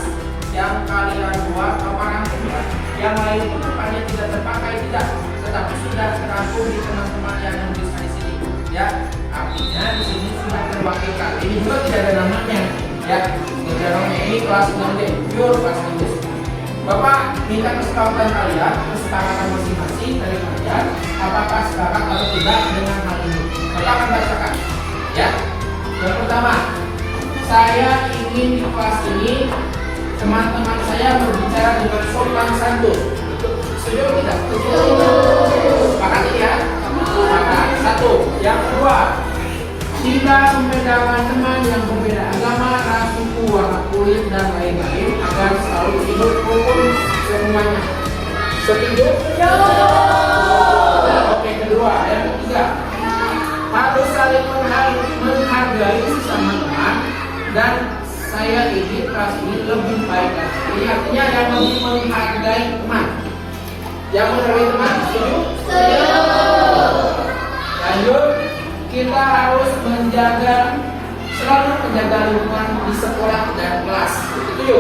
yang kalian buat paparan kedua. Yang lain itu bukannya tidak terpakai, tidak, tetapi sudah terangkum di teman-teman yang menuliskan di sini. Ya, artinya di sini sudah terwakilkan. Ini juga tidak ada namanya. Ya, tidak ada namanya. Ini kelas 6D, pure kelas 6D. Bapak minta kesepakatan kalian, kesepakatan masing-masing dari kalian, apakah sepakat atau tidak dengan hal ini. Bapak akan bacakan. Ya, yang pertama, saya ingin di kelas ini teman-teman saya berbicara dengan sopan santun. Setuju atau tidak? Sepakat ya? Sepakat. Satu. Yang kedua, tidak membedakan teman yang berbeda agama, ras, suku, warna kulit dan lain-lain agar selalu hidup rukun semuanya. Setuju? Oke, kedua. Yang ketiga, harus saling menghargai sesama teman dan saya ini kelas ini lebih baik lagi. Ini artinya yang lebih menghargai teman. Yang menghargai teman, setuju? Lanjut, kita harus selalu menjaga lingkungan di sekolah dan kelas. Setuju?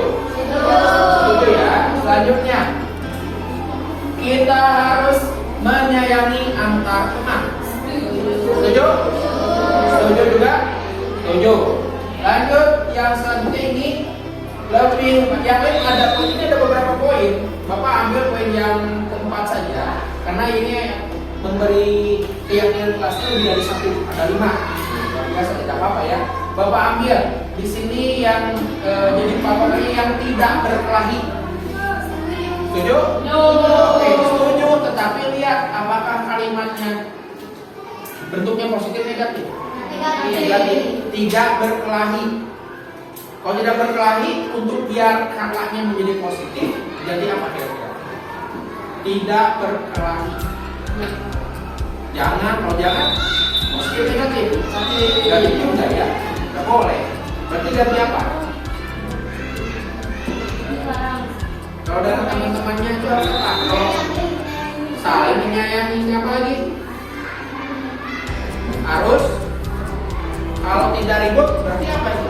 Setuju ya? Selanjutnya, kita harus menyayangi antar teman. Setuju? Setuju juga? Setuju. Lanjut, yang selanjutnya ini lebih, yang lain ada poin, ini ada beberapa poin. Bapak ambil poin yang keempat saja, karena ini memberi keyakinan kelasnya lebih dari 1, ada 5. Biasa tidak apa-apa ya. Bapak ambil di sini yang jadi patokannya yang tidak berkelahi. Setuju? Oke, setuju. Tetapi lihat apakah kalimatnya bentuknya positif negatif? Negatif. Tidak berkelahi. Kalau tidak berkelahi, untuk biar katanya menjadi positif, jadi apa kira-kira? Tidak berkelahi. Jangan, kalau jangan positif negatif. Negatif juga ya. Tidak boleh. Berarti ganti apa? Kalau dari teman-temannya itu harus apa? Kalau saling menyayangi, siapa lagi? Harus. Kalau tidak ribut berarti apa itu?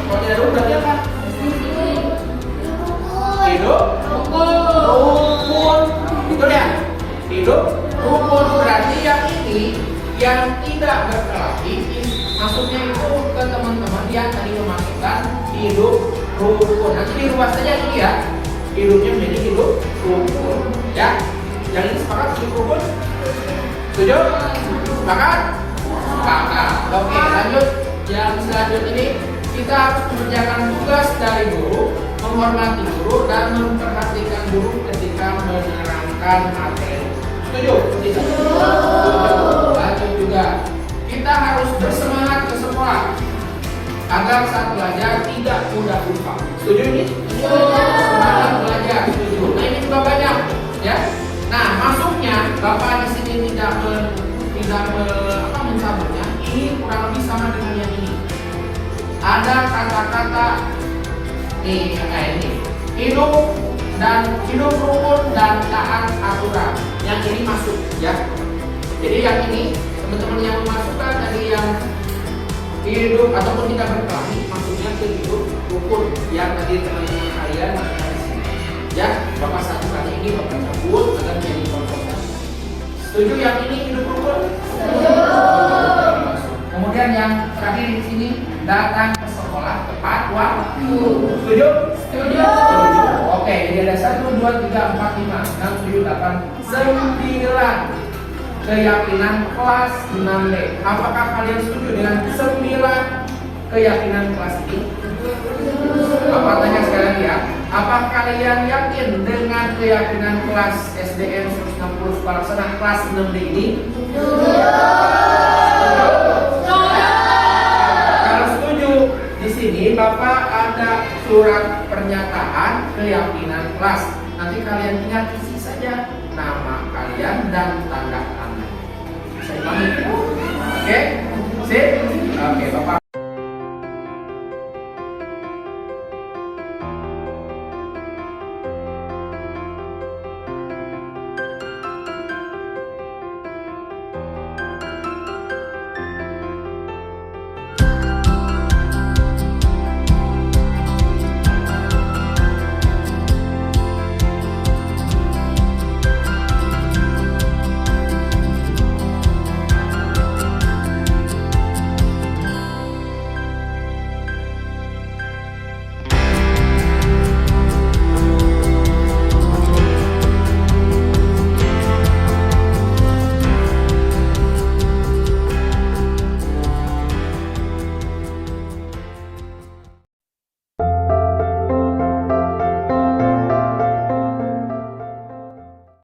Kalau tidak ribut berarti apa? Hidup rukun. Betul ya? Hidup rukun berarti yang ini yang tidak berkelahi, maksudnya itu ke teman-teman yang tadi memasukkan hidup rukun. Nanti diubah saja ini ya. Hidupnya menjadi hidup rukun. Ya? Yang ini sepakat hidup rukun? Setuju? Sepakat? Sepakat. Oke, lanjut. Yang selanjutnya ini kita harus mengerjakan tugas dari guru, menghormati guru dan memperhatikan guru ketika menerangkan materi. Setuju? Setuju. Lanjut juga. Kita harus bersemangat ke sekolah agar saat belajar tidak mudah lupa. Setuju ini? Semangat belajar. Setuju. Nah ini juga banyak, ya. Nah masuknya Bapak di sini tidak mencampurnya. Ini kurang lebih sama dengan yang ini. Ada kata-kata nih kayak ini. Hidup rukun dan taat aturan. Yang ini masuk, ya. Jadi yang ini teman-teman yang memasukkan tadi yang hidup ataupun tidak berkelahi, maksudnya ke hidup rukun yang tadi teman-teman kalian masukkan di sini. Ya, Bapak satu kali ini Bapak cabut agar menjadi contoh. Setuju yang ini hidup rukun? Setuju. Kemudian yang terakhir di sini datang ke sekolah tepat waktu. Setuju? Setuju. Oke, jadi ada 1, 2, 3, 4, 5, 6, 7, 8, 9. Keyakinan kelas 6D. Apakah kalian setuju dengan 9 keyakinan kelas ini? Bapak tanya sekali lagi ya. Apa kalian yakin dengan keyakinan kelas SDN 160 Palaksana kelas 6D ini? Kalau setuju, di sini Bapak ada surat pernyataan keyakinan kelas. Nanti kalian ingat isi saja nama kalian dan tanda tangan. Saya pamit. Oke? Sip? Oke, Bapak